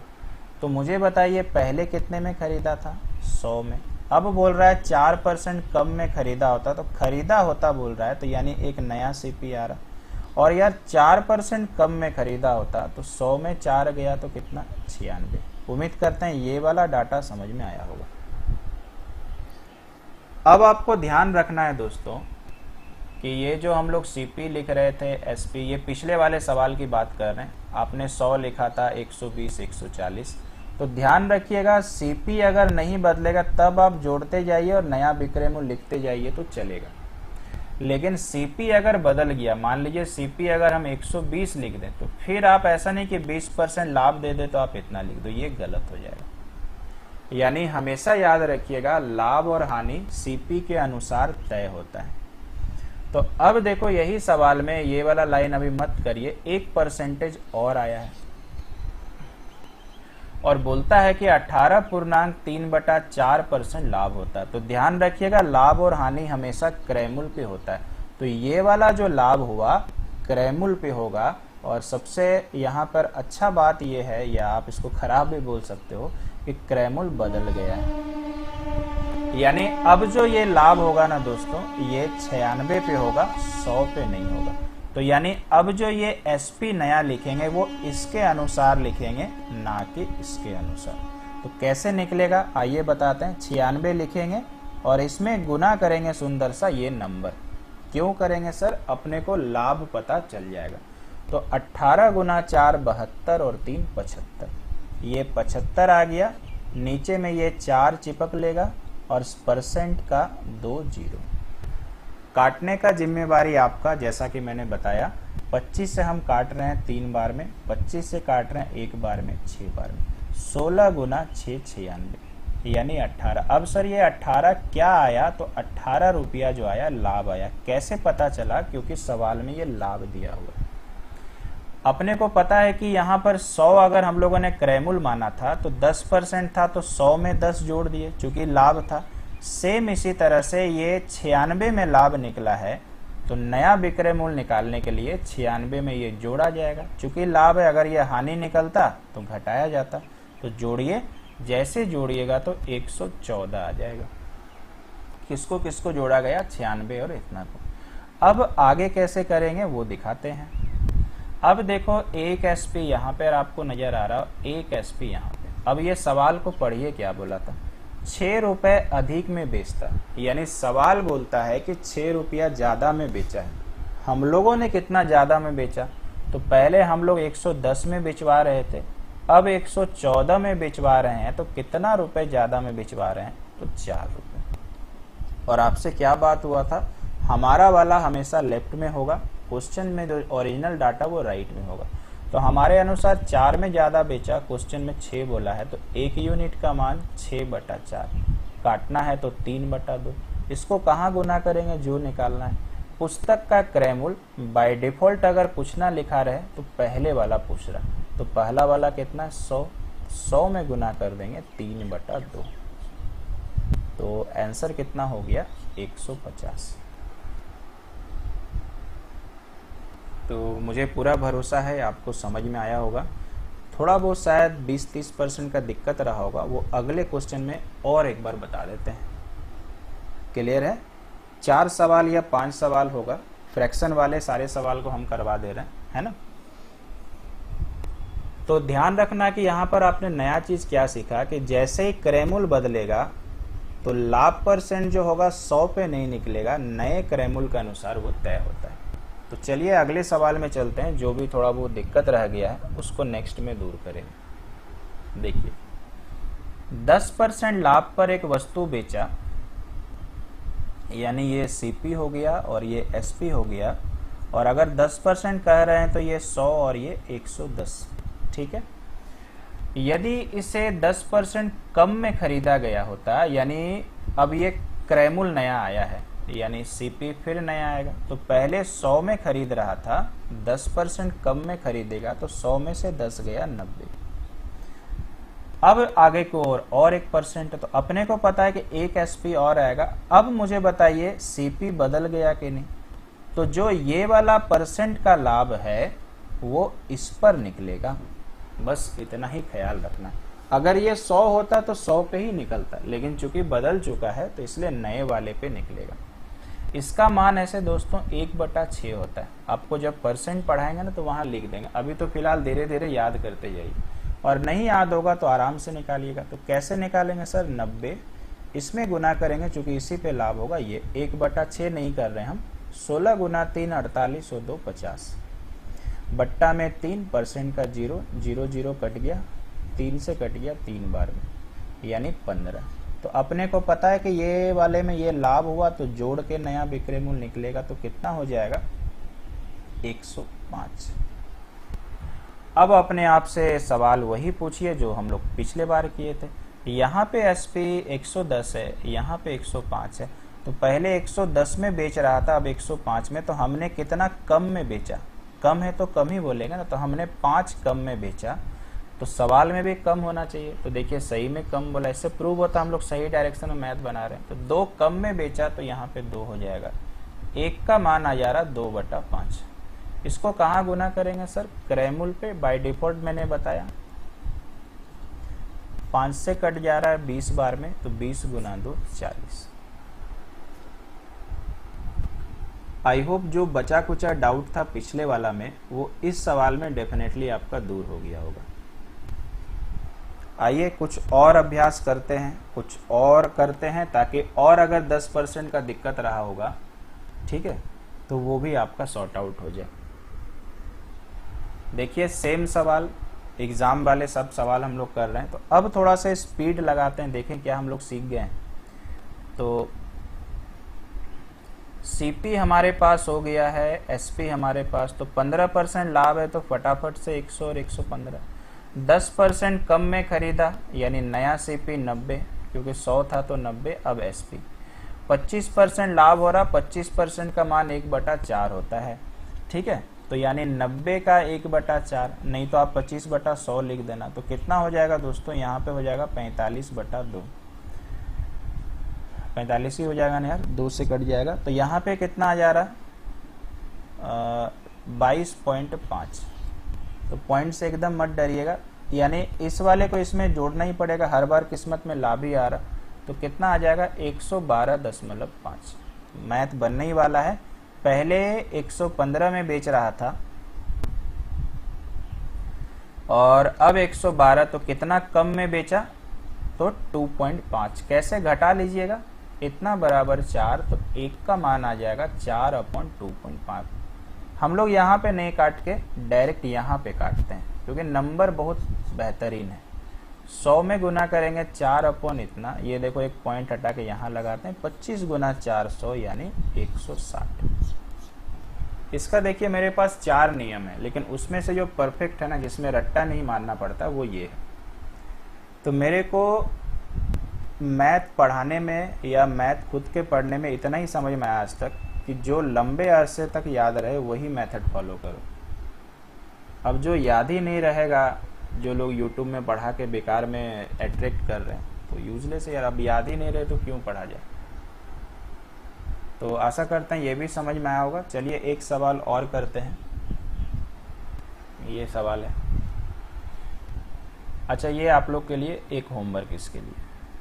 तो मुझे बताइए पहले कितने में खरीदा था, 100 में, अब बोल रहा है 4% कम में खरीदा होता, तो खरीदा होता बोल रहा है, तो यानी एक नया सीपी आ रहा, और यार 4% कम में खरीदा होता तो 100 में 4 गया तो कितना, 96। उम्मीद करते हैं ये वाला डाटा समझ में आया होगा। अब आपको ध्यान रखना है दोस्तों कि ये जो हम लोग सीपी लिख रहे थे, एसपी, ये पिछले वाले सवाल की बात कर रहे हैं। आपने 100 लिखा था, 120 140, तो ध्यान रखिएगा सीपी अगर नहीं बदलेगा तब आप जोड़ते जाइए और नया विक्रय मूल्य लिखते जाइए तो चलेगा। लेकिन सीपी अगर बदल गया, मान लीजिए सीपी अगर हम 120 लिख दें, तो फिर आप ऐसा नहीं कि 20% लाभ दे दे तो आप इतना लिख दो, ये गलत हो जाएगा। यानी हमेशा याद रखिएगा लाभ और हानि सीपी के अनुसार तय होता है। तो अब देखो यही सवाल में ये वाला लाइन अभी मत करिए, 1% और आया है और बोलता है कि 18.3/4% लाभ होता है। तो ध्यान रखिएगा लाभ और हानि हमेशा क्रय मूल्य पे होता है, तो ये वाला जो लाभ हुआ क्रय मूल्य पे होगा। और सबसे यहाँ पर अच्छा बात ये है, या आप इसको खराब भी बोल सकते हो, कि क्रय मूल्य बदल गया है, यानी अब जो ये लाभ होगा ना दोस्तों, ये 96 पे होगा, 100 पे नहीं होगा। तो यानी अब जो ये एसपी नया लिखेंगे वो इसके अनुसार लिखेंगे, ना कि इसके अनुसार। तो कैसे निकलेगा आइए बताते हैं। 96 लिखेंगे और इसमें गुना करेंगे सुंदर सा ये नंबर। क्यों करेंगे सर, अपने को लाभ पता चल जाएगा। तो 18 गुना 4 72 और 3 75, ये 75 आ गया, नीचे में ये 4 चिपक लेगा और परसेंट का 2 जीरो। काटने का जिम्मेवारी आपका, जैसा कि मैंने बताया 25 से हम काट रहे हैं 3 बार में, 25 से काट रहे हैं 1 बार में, 6 बार में, 16 गुना 6 96 यानी 18। अब सर ये 18 क्या आया? तो 18 रुपया जो आया लाभ आया। कैसे पता चला? क्योंकि सवाल में ये लाभ दिया हुआ है। अपने को पता है कि यहाँ पर 100 अगर हम लोगों ने क्रैमुल माना था तो 10% था, तो 100 में 10 जोड़ दिए चूंकि लाभ था। सेम इसी तरह से ये 96 में लाभ निकला है, तो नया विक्रय मूल्य निकालने के लिए 96 में ये जोड़ा जाएगा। चूंकि लाभ है, अगर ये हानि निकलता तो घटाया जाता। तो जोड़िए, जैसे जोड़िएगा तो 114 आ जाएगा। किसको किसको जोड़ा गया? 96 और इतना को। अब आगे कैसे करेंगे वो दिखाते हैं। अब देखो, एक एसपी यहाँ पर आपको नजर आ रहा, एक एसपी यहाँ पे। अब ये सवाल को पढ़िए, क्या बोला था? 6 रुपए अधिक में बेचता, यानी सवाल बोलता है कि 6 रुपया ज्यादा में बेचा है। हम लोगों ने कितना ज्यादा में बेचा? तो पहले हम लोग 110 में बेचवा रहे थे, अब 114 में बेचवा रहे हैं। तो कितना रुपए ज्यादा में बेचवा रहे हैं? तो 4 रुपए। और आपसे क्या बात हुआ था? हमारा वाला हमेशा लेफ्ट में होगा, क्वेश्चन में जो ओरिजिनल डाटा वो राइट में होगा। तो हमारे अनुसार 4 में ज्यादा बेचा, क्वेश्चन में 6 बोला है, तो 1 यूनिट का मान 6/4 काटना है तो 3/2। इसको कहाँ गुना करेंगे? जो निकालना है। पुस्तक का क्रय मूल्य बाय डिफॉल्ट अगर पूछना लिखा रहे तो पहले वाला पूछ रहा, तो पहला वाला कितना? 100 में गुना कर देंगे 3/2। तो आंसर कितना हो गया? 150। तो मुझे पूरा भरोसा है आपको समझ में आया होगा। थोड़ा बहुत शायद 20-30% का दिक्कत रहा होगा, वो अगले क्वेश्चन में और एक बार बता देते हैं। क्लियर है? 4 सवाल या 5 सवाल होगा, फ्रैक्शन वाले सारे सवाल को हम करवा दे रहे हैं, है ना। तो ध्यान रखना कि यहाँ पर आपने नया चीज क्या सीखा कि जैसे ही क्रय मूल्य बदलेगा तो लाभ परसेंट जो होगा 100 पे नहीं निकलेगा, नए क्रय मूल्य के अनुसार वो तय होता है। तो चलिए अगले सवाल में चलते हैं। जो भी थोड़ा बहुत दिक्कत रह गया है उसको नेक्स्ट में दूर करेंगे। देखिए, 10% लाभ पर एक वस्तु बेचा, यानी ये सीपी हो गया और ये एसपी हो गया। और अगर 10% कह रहे हैं तो ये 100 और ये 110, ठीक है। यदि इसे 10% कम में खरीदा गया होता, यानी अब ये क्रय मूल्य नया आया है, यानी सीपी फिर नया आएगा। तो पहले 100 में खरीद रहा था, 10% कम में खरीदेगा तो 100 में से 10 गया 90। अब आगे को और 1%, तो अपने को पता है कि एक एसपी और आएगा। अब मुझे बताइए सीपी बदल गया कि नहीं? तो जो ये वाला परसेंट का लाभ है वो इस पर निकलेगा, बस इतना ही ख्याल रखना। अगर ये 100 होता तो 100 पे ही निकलता, लेकिन चूंकि बदल चुका है तो इसलिए नए वाले पे निकलेगा। इसका मान ऐसे दोस्तों 1/6 होता है। आपको जब परसेंट पढ़ाएंगे ना तो वहां लिख देंगे, अभी तो फिलहाल धीरे धीरे याद करते जाइए, और नहीं याद होगा तो आराम से निकालिएगा। तो कैसे निकालेंगे सर? 90 इसमें गुना करेंगे, चूंकि इसी पे लाभ होगा। ये 1/6 नहीं कर रहे हम, 16 गुना 3 48 और 2 50, बट्टा में 3, परसेंट का 0 0 0 कट गया, 3 से कट गया 3 बार में, यानी 15। तो अपने को पता है कि ये वाले में ये लाभ हुआ तो जोड़ के नया विक्रय मूल्य निकलेगा, तो कितना हो जाएगा? 105। अब अपने आप से सवाल वही पूछिए जो हम लोग पिछले बार किए थे। यहाँ पे एसपी 110 है, यहाँ पे 105 है। तो पहले 110 में बेच रहा था, अब 105 में। तो हमने कितना कम में बेचा? कम है तो कम ही बोलेंगे ना, तो हमने 5 कम में बेचा, तो सवाल में भी कम होना चाहिए। तो देखिए सही में कम बोला, इससे प्रूव होता हम लोग सही डायरेक्शन में मैथ बना रहे हैं। तो 2 कम में बेचा तो यहाँ पे 2 हो जाएगा, 1 का मान आ जा रहा 2/5। इसको कहाँ गुना करेंगे सर? क्रय मूल्य पे। बाय डिफॉल्ट मैंने बताया 5 से कट जा रहा है 20 बार में, तो 20 गुना 2 40। आई होप जो बचा कुचा डाउट था पिछले वाला में वो इस सवाल में डेफिनेटली आपका दूर हो गया होगा। आइए कुछ और अभ्यास करते हैं, कुछ और करते हैं, ताकि और अगर 10% का दिक्कत रहा होगा, ठीक है, तो वो भी आपका सॉर्ट आउट हो जाए। देखिए सेम सवाल, एग्जाम वाले सब सवाल हम लोग कर रहे हैं। तो अब थोड़ा सा स्पीड लगाते हैं, देखें क्या हम लोग सीख गए हैं। तो सीपी हमारे पास हो गया है, एसपी हमारे पास, तो 15% लाभ है तो फटाफट से 100 और 115। 10% कम में खरीदा यानी नया सीपी 90, क्योंकि 100 था तो 90, अब एसपी। 25% लाभ हो रहा, 25% का मान 1/4 होता है, ठीक है। तो यानी 90 का 1/4, नहीं तो आप 25/100 लिख देना। तो कितना हो जाएगा दोस्तों, यहाँ पे हो जाएगा 45/2, 45 ही हो जाएगा ना यार, 2 से कट जाएगा। तो यहाँ पे कितना आ जा रहा, 22.5। तो पॉइंट से एकदम मत डरिएगा, यानी इस वाले को इसमें जोड़ना ही पड़ेगा, हर बार किस्मत में लाभ ही आ रहा। तो कितना आ जाएगा, 112.5। मैथ बनने ही वाला है। पहले 115 में बेच रहा था और अब 112, तो कितना कम में बेचा, तो 2.5। कैसे घटा लीजिएगा, इतना बराबर 4, तो 1 का मान आ जाएगा 4/2.5। हम लोग यहाँ पे नहीं काट के डायरेक्ट यहाँ पे काटते हैं, क्योंकि नंबर बहुत बेहतरीन है। 100 में गुना करेंगे 4/ इतना, ये देखो एक पॉइंट हटा के यहाँ लगाते हैं, 25 गुना 400 यानी 160। इसका देखिए मेरे पास 4 नियम है, लेकिन उसमें से जो परफेक्ट है ना, जिसमें रट्टा नहीं मारना पड़ता, वो ये है। तो मेरे को मैथ पढ़ाने में या मैथ खुद के पढ़ने में इतना ही समझ में आया आज तक कि जो लंबे अरसे तक याद रहे वही मेथड फॉलो करो। अब जो याद ही नहीं रहेगा, जो लोग यूट्यूब में पढ़ा के बेकार में अट्रैक्ट कर रहे हैं, तो यूजलेस है यार। अब याद ही नहीं रहे तो क्यों पढ़ा जाए। तो आशा करते हैं ये भी समझ में आया होगा। चलिए एक सवाल और करते हैं। ये सवाल है, अच्छा ये आप लोग के लिए एक होमवर्क, इसके लिए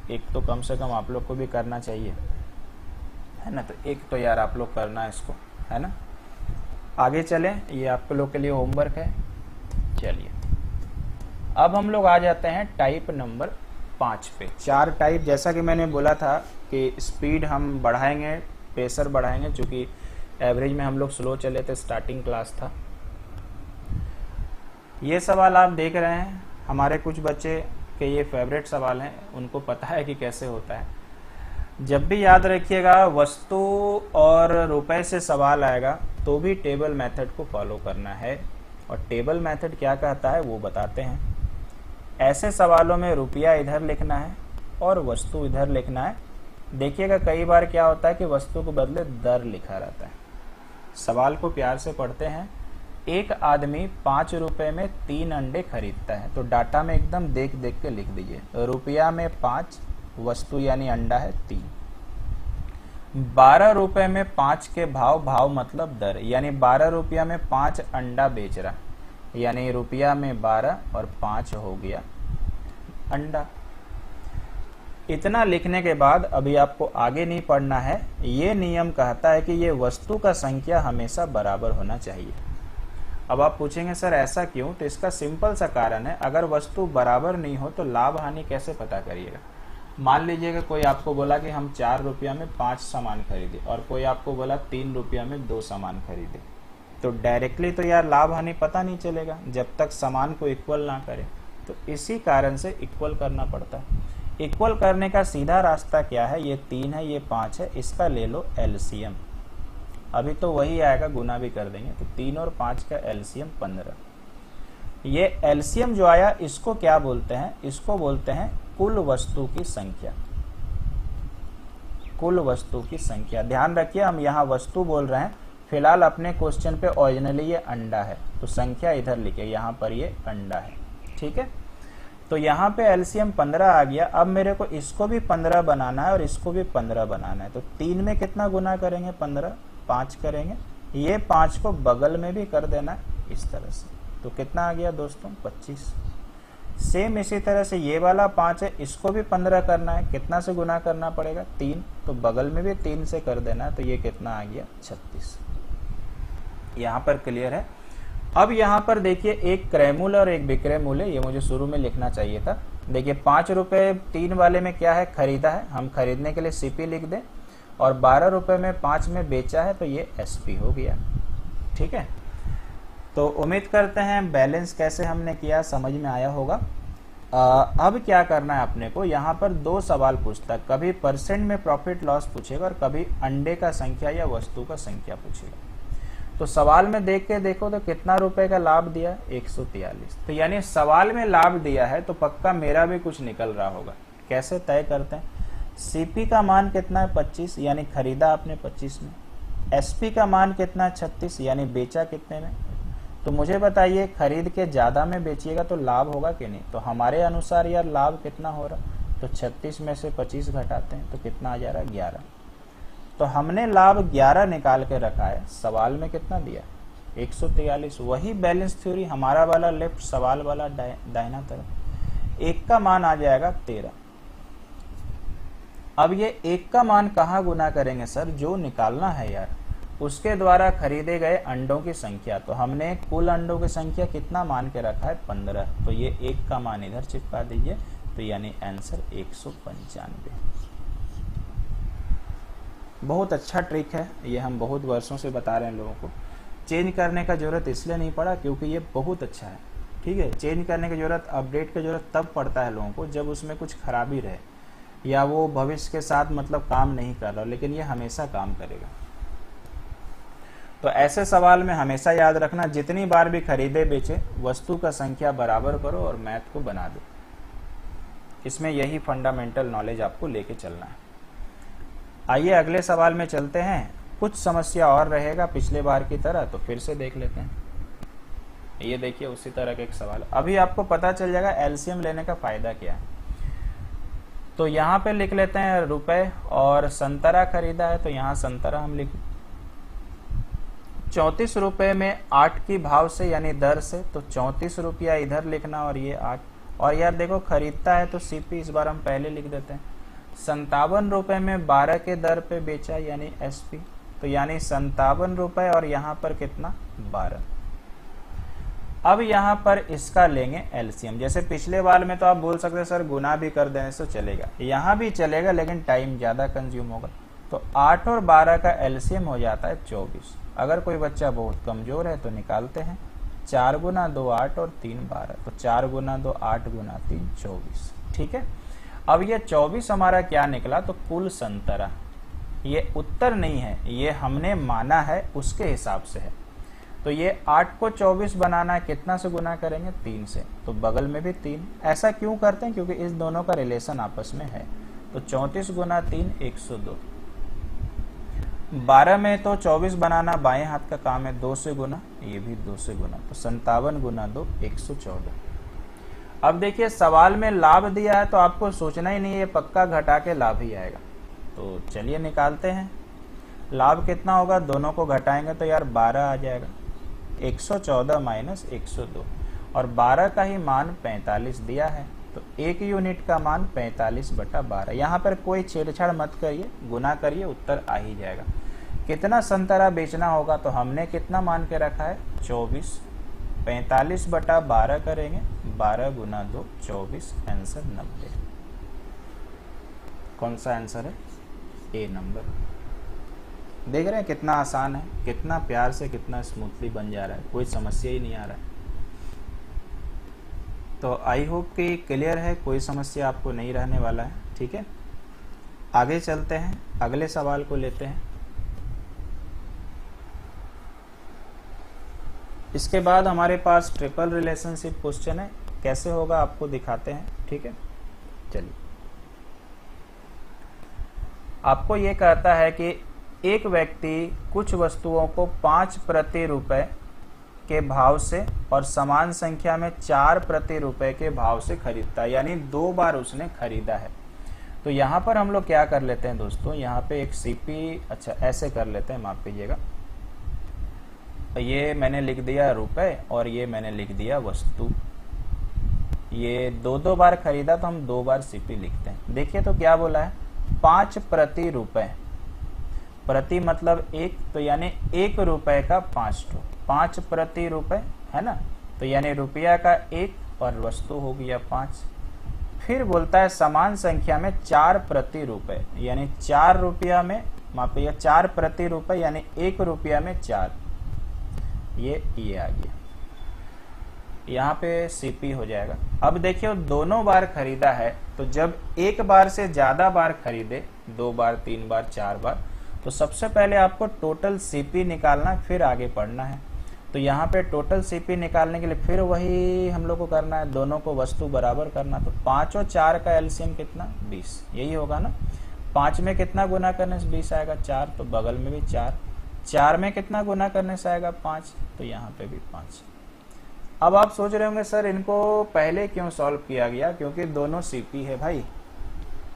एक तो कम से कम आप लोग को भी करना चाहिए, है ना। तो एक तो यार आप लोग करना है इसको, है ना। आगे चलें, ये आप लोग के लिए होमवर्क है। चलिए अब हम लोग आ जाते हैं टाइप नंबर 5 पे। 4 टाइप, जैसा कि मैंने बोला था कि स्पीड हम बढ़ाएंगे, प्रेशर बढ़ाएंगे, क्योंकि एवरेज में हम लोग स्लो चले थे, स्टार्टिंग क्लास था। ये सवाल आप देख रहे हैं, हमारे कुछ बच्चे के ये फेवरेट सवाल हैं, उनको पता है कि कैसे होता है। जब भी याद रखिएगा वस्तु और रुपए से सवाल आएगा तो भी टेबल मेथड को फॉलो करना है। और टेबल मेथड क्या कहता है वो बताते हैं। ऐसे सवालों में रुपया इधर लिखना है और वस्तु इधर लिखना है। देखिएगा कई बार क्या होता है कि वस्तु को बदले दर लिखा रहता है। सवाल को प्यार से पढ़ते हैं। एक आदमी 5 रुपए में 3 अंडे खरीदता है, तो डाटा में एकदम देख देख के लिख दीजिए। रुपया में 5, वस्तु यानी अंडा है 3। 12 रुपए में 5 के भाव मतलब दर, यानी 12 रुपया में 5 अंडा बेच रहा, यानी रुपया में 12 और 5 हो गया अंडा। इतना लिखने के बाद अभी आपको आगे नहीं पढ़ना है। ये नियम कहता है कि ये वस्तु का संख्या हमेशा बराबर होना चाहिए। अब आप पूछेंगे सर ऐसा क्यों, तो इसका सिंपल सा कारण है, अगर वस्तु बराबर नहीं हो तो लाभ हानि कैसे पता करिएगा। मान लीजिएगा कोई आपको बोला कि हम 4 रुपया में 5 सामान खरीदे और कोई आपको बोला 3 रुपया में 2 सामान खरीदे, तो डायरेक्टली तो यार लाभ हानि पता नहीं चलेगा जब तक सामान को इक्वल ना करे। तो इसी कारण से इक्वल करना पड़ता है। इक्वल करने का सीधा रास्ता क्या है, ये 3 है ये 5 है, इसका ले लो एलसीएम। अभी तो वही आएगा, गुना भी कर देंगे, तो 3 और 5 का एलसीएम 15। ये एलसीएम जो आया इसको क्या बोलते हैं, इसको बोलते हैं कुल वस्तु की संख्या। कुल वस्तु की संख्या, ध्यान रखिए हम यहाँ वस्तु बोल रहे हैं, फिलहाल अपने क्वेश्चन पे ओरिजिनली ये अंडा है, तो संख्या इधर लिखे, यहाँ पर ये अंडा है, ठीक है। तो यहाँ पे एलसीएम 15 आ गया। अब मेरे को इसको भी 15 बनाना है और इसको भी 15 बनाना है, तो 3 में कितना गुना करेंगे, 15, 5 करेंगे, ये 5 को बगल में भी कर देना है इस तरह से, तो कितना आ गया दोस्तों, 25। सेम इसी तरह से ये वाला 5 है, इसको भी 15 करना है, कितना से गुना करना पड़ेगा, 3, तो बगल में भी 3 से कर देना है, तो ये कितना आ गया, 36। यहाँ पर क्लियर है। अब यहाँ पर देखिए एक क्रय मूल्य और एक विक्रय मूल्य, ये मुझे शुरू में लिखना चाहिए था। देखिए 5 रुपए 3 वाले में क्या है, खरीदा है, हम खरीदने के लिए सीपी लिख दें, और 12 रुपए में 5 में बेचा है, तो ये एसपी हो गया, ठीक है। तो उम्मीद करते हैं बैलेंस कैसे हमने किया समझ में आया होगा। अब क्या करना है अपने को, यहाँ पर दो सवाल पूछता है, कभी परसेंट में प्रॉफिट लॉस पूछेगा और कभी अंडे का संख्या या वस्तु का संख्या पूछेगा। तो सवाल में देख के देखो तो कितना रुपए का लाभ दिया, 143। तो यानी सवाल में लाभ दिया है तो पक्का मेरा भी कुछ निकल रहा होगा। कैसे तय करते हैं, सीपी का मान कितना है 25, यानी खरीदा आपने 25 में। एसपी का मान कितना है 36, यानी बेचा कितने में। तो मुझे बताइए खरीद के ज्यादा में बेचिएगा तो लाभ होगा कि नहीं। तो हमारे अनुसार यार लाभ कितना हो रहा, तो 36 में से 25 घटाते हैं तो कितना आ जा रहा है 11। तो हमने लाभ 11 निकाल के रखा है, सवाल में कितना दिया 143। वही बैलेंस थ्योरी हमारा वाला लेफ्ट, सवाल वाला दाहिना तरफ। एक का मान आ जाएगा 13। अब ये एक का मान कहाँ गुना करेंगे सर, जो निकालना है यार उसके द्वारा खरीदे गए अंडों की संख्या। तो हमने कुल अंडों की संख्या कितना मान के रखा है 15। तो ये एक का मान इधर चिपका दीजिए, तो यानी आंसर 195। बहुत अच्छा ट्रिक है ये, हम बहुत वर्षों से बता रहे हैं लोगों को। चेंज करने का जरूरत इसलिए नहीं पड़ा क्योंकि ये बहुत अच्छा है, ठीक है। चेंज करने की जरूरत, अपडेट की जरूरत तब पड़ता है लोगों को जब उसमें कुछ खराबी रहे या वो भविष्य के साथ मतलब काम नहीं कर रहा, लेकिन ये हमेशा काम करेगा। तो ऐसे सवाल में हमेशा याद रखना, जितनी बार भी खरीदे बेचे वस्तु का संख्या बराबर करो और मैथ को बना दो। इसमें यही फंडामेंटल नॉलेज आपको लेके चलना है। आइए अगले सवाल में चलते हैं। कुछ समस्या और रहेगा पिछले बार की तरह, तो फिर से देख लेते हैं। ये देखिए उसी तरह का एक सवाल, अभी आपको पता चल जाएगा एलसीएम लेने का फायदा क्या है। तो यहाँ पे लिख लेते हैं रुपए, और संतरा खरीदा है तो यहाँ संतरा हम लिख 34 रुपए में 8 की भाव से यानी दर से, तो 34 रुपया इधर लिखना और ये 8। और यार देखो खरीदता है तो सीपी इस बार हम पहले लिख देते हैं। 57 रुपए में 12 के दर पे बेचा यानी एसपी, तो यानी 57 रुपए और यहाँ पर कितना 12। अब यहाँ पर इसका लेंगे एलसीएम। जैसे पिछले बार में तो आप बोल सकते हैं सर गुना भी कर देने से चलेगा, यहाँ भी चलेगा लेकिन टाइम ज्यादा कंज्यूम होगा। तो 8 और 12 का एलसीएम हो जाता है 24। अगर कोई बच्चा बहुत कमजोर है तो निकालते हैं, 4 गुना 2 8 और 3 12। तो 4 गुना 2 8 गुना 3 24, ठीक है। अब ये 24 हमारा क्या निकला, तो कुल संतरा। ये उत्तर नहीं है, ये हमने माना है उसके हिसाब से है। तो ये 8 को 24 बनाना है, कितना से गुना करेंगे 3 से, तो बगल में भी 3। ऐसा क्यों करते हैं, क्योंकि इस दोनों का रिलेशन आपस में है। तो 34 गुना 3 102। 12 में तो 24 बनाना बाएं हाथ का काम है, 2 से गुना, ये भी 2 से गुना, तो 57 गुना 2 114। अब देखिए सवाल में लाभ दिया है तो आपको सोचना ही नहीं है, पक्का घटा के लाभ ही आएगा। तो चलिए निकालते हैं। लाभ कितना होगा, दोनों को घटाएंगे तो यार 12 आ जाएगा। 114 माइनस 102, और 12 का ही मान 45 दिया है, तो 1 यूनिट का मान 45/12। यहाँ पर कोई छेड़छाड़ मत करिए, गुना करिए, उत्तर आ ही जाएगा। कितना संतरा बेचना होगा, तो हमने कितना मान के रखा है 24। 45/12 करेंगे, 12 गुना 2 24, आंसर 90। कौन सा आंसर है, ए नंबर। देख रहे हैं कितना आसान है, कितना प्यार से, कितना स्मूथली बन जा रहा है, कोई समस्या ही नहीं आ रहा है। तो आई होप कि क्लियर है, कोई समस्या आपको नहीं रहने वाला है, ठीक है। आगे चलते हैं, अगले सवाल को लेते हैं। इसके बाद हमारे पास ट्रिपल रिलेशनशिप क्वेश्चन है, कैसे होगा आपको दिखाते हैं, ठीक है। चलिए, आपको ये कहता है कि एक व्यक्ति कुछ वस्तुओं को 5 प्रति रुपए के भाव से और समान संख्या में 4 प्रति रुपए के भाव से खरीदता है, यानी 2 बार उसने खरीदा है। तो यहाँ पर हम लोग क्या कर लेते हैं दोस्तों, यहाँ पे एक सीपी, अच्छा ऐसे कर लेते हैं, माफ कीजिएगा, ये मैंने लिख दिया रुपए और ये मैंने लिख दिया वस्तु। ये 2 बार खरीदा तो हम 2 बार सीपी लिखते हैं। देखिए तो क्या बोला है, 5 प्रति रुपए, प्रति मतलब 1, तो यानी 1 रुपए का 5 ठो, 5 प्रति रुपए है ना, तो यानी रुपया का 1 और वस्तु हो गया 5। फिर बोलता है समान संख्या में 4 प्रति रुपए, यानी 4 रुपया में, माफ कीजिए 4 प्रति रुपए यानी 1 रुपया में 4, ये आ गया। यहाँ पे सीपी हो जाएगा। अब देखिए दोनों बार खरीदा है, तो जब एक बार से ज्यादा बार खरीदे, 2 बार 3 बार 4 बार, तो सबसे पहले आपको टोटल सीपी निकालना, फिर आगे पढ़ना है। तो यहाँ पे टोटल सीपी निकालने के लिए फिर वही हम लोग को करना है, दोनों को वस्तु बराबर करना। तो 5 और 4 का एलसीएम कितना, 20, यही होगा ना। 5 में कितना गुना करने से 20 आएगा, 4, तो बगल में भी 4। 4 में कितना गुना करने से आएगा, 5, तो यहाँ पे भी 5। अब आप सोच रहे होंगे सर इनको पहले क्यों सॉल्व किया गया, क्योंकि दोनों सीपी है भाई।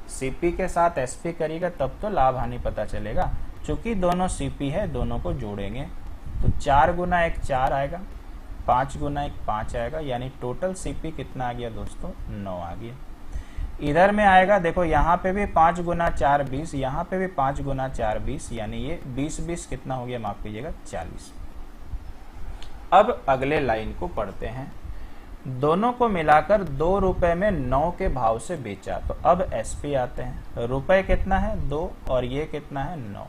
सीपी के साथ एसपी करिएगा तब तो लाभ हानि पता चलेगा। चूंकि दोनों सीपी है, दोनों को जोड़ेंगे तो 4 गुना 1 4 आएगा, 5 गुना 1 5 आएगा, यानी टोटल सीपी कितना आ गया दोस्तों, 9 आ गया। इधर में आएगा, देखो यहाँ पे भी 5 गुना 4 20, यहाँ पे भी 5 गुना 4 20, यानी ये 20 20 कितना हो गया, माफ कीजिएगा 40। अब अगले लाइन को पढ़ते हैं। दोनों को मिलाकर 2 रुपए में 9 के भाव से बेचा। तो अब एसपी आते हैं। रुपए कितना है, 2, और ये कितना है, 9।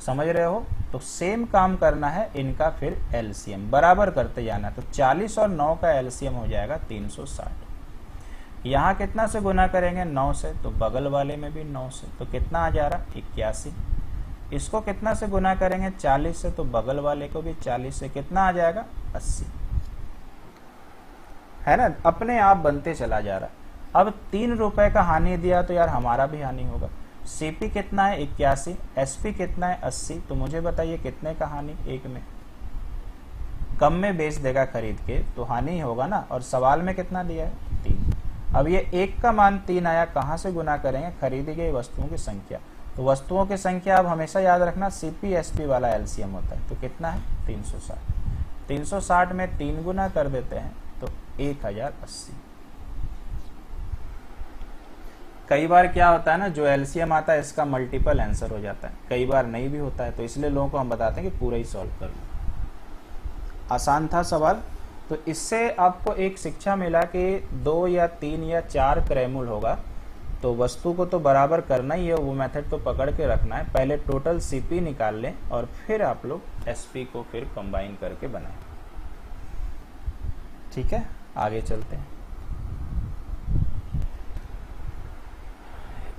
समझ रहे हो। तो सेम काम करना है इनका, फिर एलसीएम बराबर करते जाना। तो 40 और 9 का एलसीएम हो जाएगा 360। यहाँ कितना से गुना करेंगे, 9 से, तो बगल वाले में भी 9 से, तो कितना आ जा रहा, 81। इसको कितना से गुना करेंगे, 40 से, तो बगल वाले को भी 40 से, कितना आ जाएगा, 80, है ना। अपने आप बनते चला जा रहा। अब 3 रुपए का हानि दिया तो यार हमारा भी हानि होगा। सीपी कितना है, 81, एसपी कितना है, 80, तो मुझे बताइए कितने का हानि, 1 में। कम में बेच देगा खरीद के तो हानि होगा ना, और सवाल में कितना दिया है, 3। अब ये 1 का मान 3 आया, कहां से गुना करेंगे, खरीदी गई वस्तुओं की संख्या। तो वस्तुओं की संख्या अब हमेशा याद रखना सीपी एसपी वाला एलसीएम होता है। तो कितना है, 360। 360 में 3 गुना कर देते हैं तो 1080। कई बार क्या होता है ना, जो एलसीएम आता है इसका मल्टीपल आंसर हो जाता है, कई बार नहीं भी होता है, तो इसलिए लोगों को हम बताते हैं कि पूरा ही सॉल्व कर लो। आसान था सवाल। तो इससे आपको एक शिक्षा मिला कि 2 या 3 या 4 क्रैमूल होगा तो वस्तु को तो बराबर करना ही है, वो मेथड तो पकड़ के रखना है। पहले टोटल सीपी निकाल लें और फिर आप लोग एसपी को फिर कंबाइन करके बनाएं। ठीक है, आगे चलते हैं।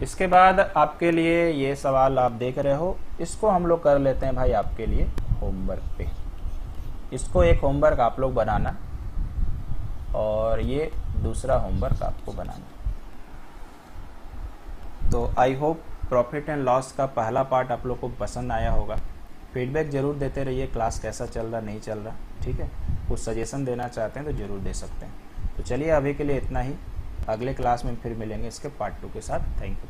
इसके बाद आपके लिए ये सवाल आप देख रहे हो, इसको हम लोग कर लेते हैं भाई आपके लिए होमवर्क पे। इसको एक होमवर्क आप लोग बनाना और ये दूसरा होमवर्क आपको बनाना। तो I hope profit and loss का पहला पार्ट आप लोग को पसंद आया होगा। फीडबैक जरूर देते रहिए, क्लास कैसा चल रहा नहीं चल रहा। ठीक है, कुछ सजेशन देना चाहते हैं तो जरूर दे सकते हैं। तो चलिए अभी के लिए इतना ही, अगले क्लास में फिर मिलेंगे इसके पार्ट 2 के साथ। Thank you.